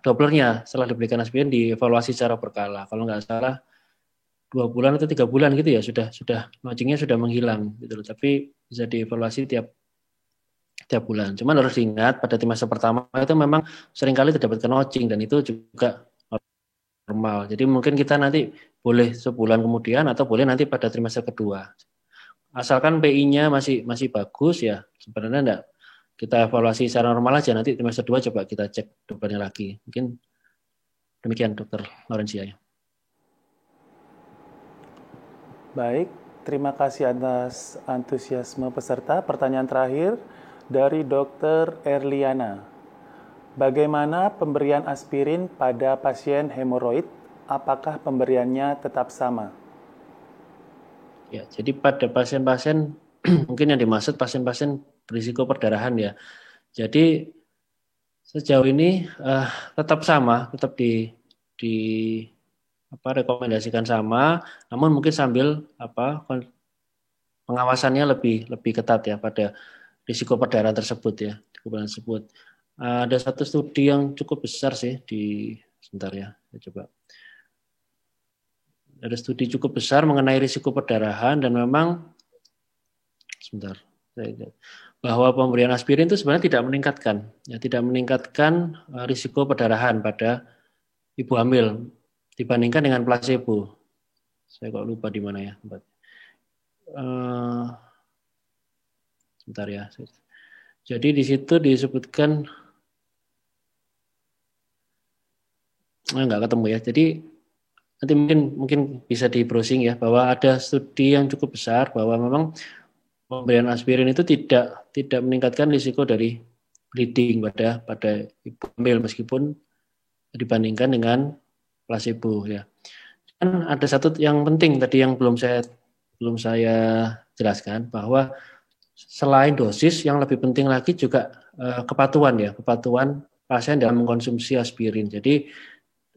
Dopplernya setelah diberikan aspirin dievaluasi secara berkala. Kalau nggak salah 2 bulan atau 3 bulan gitu ya sudah notchingnya sudah menghilang gitu. Tapi bisa dievaluasi tiap bulan. Cuman harus diingat pada trimester pertama itu memang seringkali terdapatkan notching dan itu juga normal. Jadi mungkin kita nanti boleh sebulan kemudian atau boleh nanti pada trimester kedua. Asalkan PI-nya masih bagus ya sebenarnya enggak. Kita evaluasi secara normal aja, nanti trimester 2 coba kita cek Dopplernya lagi. Mungkin demikian Dr. Laurencia. Baik, terima kasih atas antusiasme peserta. Pertanyaan terakhir dari Dr. Erliana. Bagaimana pemberian aspirin pada pasien hemoroid? Apakah pemberiannya tetap sama? Ya, jadi pada pasien-pasien mungkin yang dimaksud pasien-pasien berisiko perdarahan ya. Jadi sejauh ini tetap sama, tetap rekomendasikan sama, namun mungkin sambil pengawasannya lebih ketat ya pada risiko perdarahan tersebut ya. Ada satu studi yang cukup besar sih sebentar ya, saya coba. Ada studi cukup besar mengenai risiko perdarahan dan memang bahwa pemberian aspirin itu sebenarnya tidak meningkatkan risiko perdarahan pada ibu hamil dibandingkan dengan placebo. Saya kok lupa di mana ya tempat. Sebentar ya. Jadi di situ disebutkan nggak ketemu ya. Jadi nanti mungkin bisa di browsing ya bahwa ada studi yang cukup besar bahwa memang pemberian aspirin itu tidak meningkatkan risiko dari bleeding pada ibu hamil meskipun dibandingkan dengan placebo ya. Dan ada satu yang penting tadi yang belum saya jelaskan bahwa selain dosis yang lebih penting lagi juga kepatuhan pasien dalam mengkonsumsi aspirin. Jadi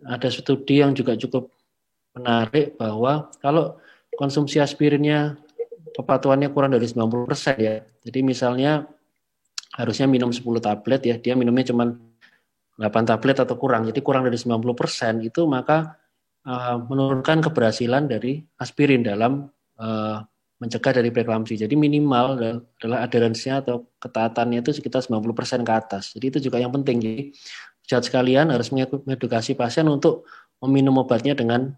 ada studi yang juga cukup menarik bahwa kalau konsumsi aspirinnya kepatuhannya kurang dari 90% ya. Jadi misalnya harusnya minum 10 tablet ya, dia minumnya cuma 8 tablet atau kurang. Jadi kurang dari 90% itu maka menurunkan keberhasilan dari aspirin dalam mencegah dari preeklamsi. Jadi minimal adalah adherence-nya atau ketaatannya itu sekitar 90% ke atas. Jadi itu juga yang penting. Jadi sahabat sekalian harus mengedukasi pasien untuk meminum obatnya dengan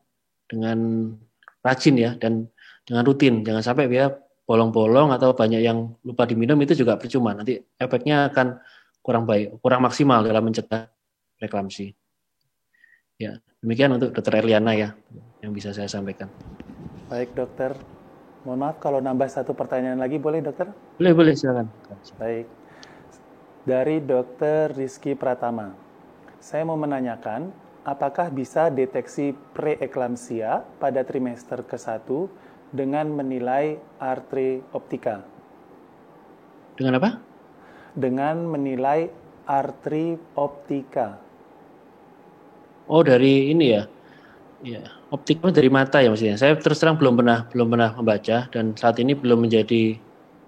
rajin ya dan dengan rutin, jangan sampai dia bolong-bolong atau banyak yang lupa diminum, itu juga percuma. Nanti efeknya akan kurang baik, kurang maksimal dalam mencegah preeklamsi. Ya, Demikian untuk Dr. Erliana ya, yang bisa saya sampaikan. Baik dokter, mohon maaf kalau nambah satu pertanyaan lagi boleh dokter? Boleh, silakan. Baik, dari Dr. Rizky Pratama, saya mau menanyakan apakah bisa deteksi preeklamsia pada trimester ke-1 dengan menilai arteri optika? Dengan apa? Dengan menilai arteri optika. Oh, dari ini ya. Ya, optika dari mata ya maksudnya. Saya terus terang belum pernah membaca dan saat ini belum menjadi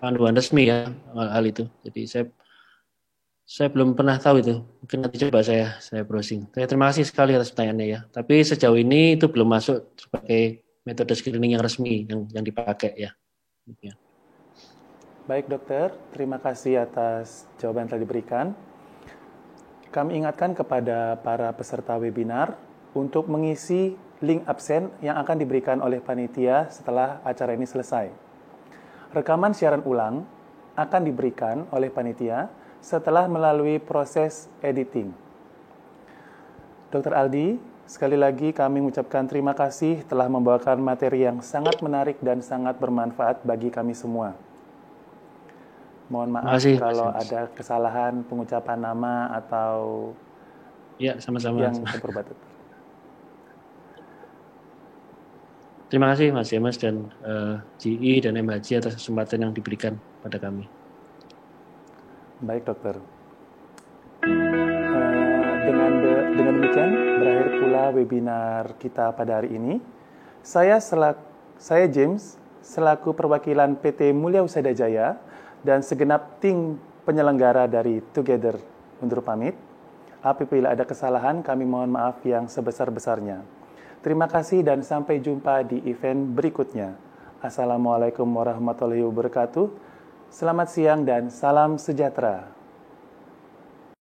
panduan resmi ya hal itu. Jadi saya belum pernah tahu itu. Mungkin nanti coba saya browsing. Terima kasih sekali atas pertanyaannya ya. Tapi sejauh ini itu belum masuk sebagai metode screening yang resmi yang dipakai ya. Ya. Baik dokter, terima kasih atas jawaban yang telah diberikan. Kami ingatkan kepada para peserta webinar untuk mengisi link absen yang akan diberikan oleh panitia setelah acara ini selesai. Rekaman siaran ulang akan diberikan oleh panitia setelah melalui proses editing. Dr. Aldi, sekali lagi kami mengucapkan terima kasih telah membawakan materi yang sangat menarik dan sangat bermanfaat bagi kami semua. Mohon maaf kalau ada kesalahan pengucapan nama atau ya, sama-sama yang berbuat. Terima kasih Mas James dan GI dan MHJ atas kesempatan yang diberikan pada kami. Baik dokter. Dengan demikian berakhir pula webinar kita pada hari ini. Saya James selaku perwakilan PT Mulia Usada Jaya dan segenap tim penyelenggara dari Together undur pamit. Apabila ada kesalahan, kami mohon maaf yang sebesar-besarnya. Terima kasih dan sampai jumpa di event berikutnya. Assalamualaikum warahmatullahi wabarakatuh. Selamat siang dan salam sejahtera.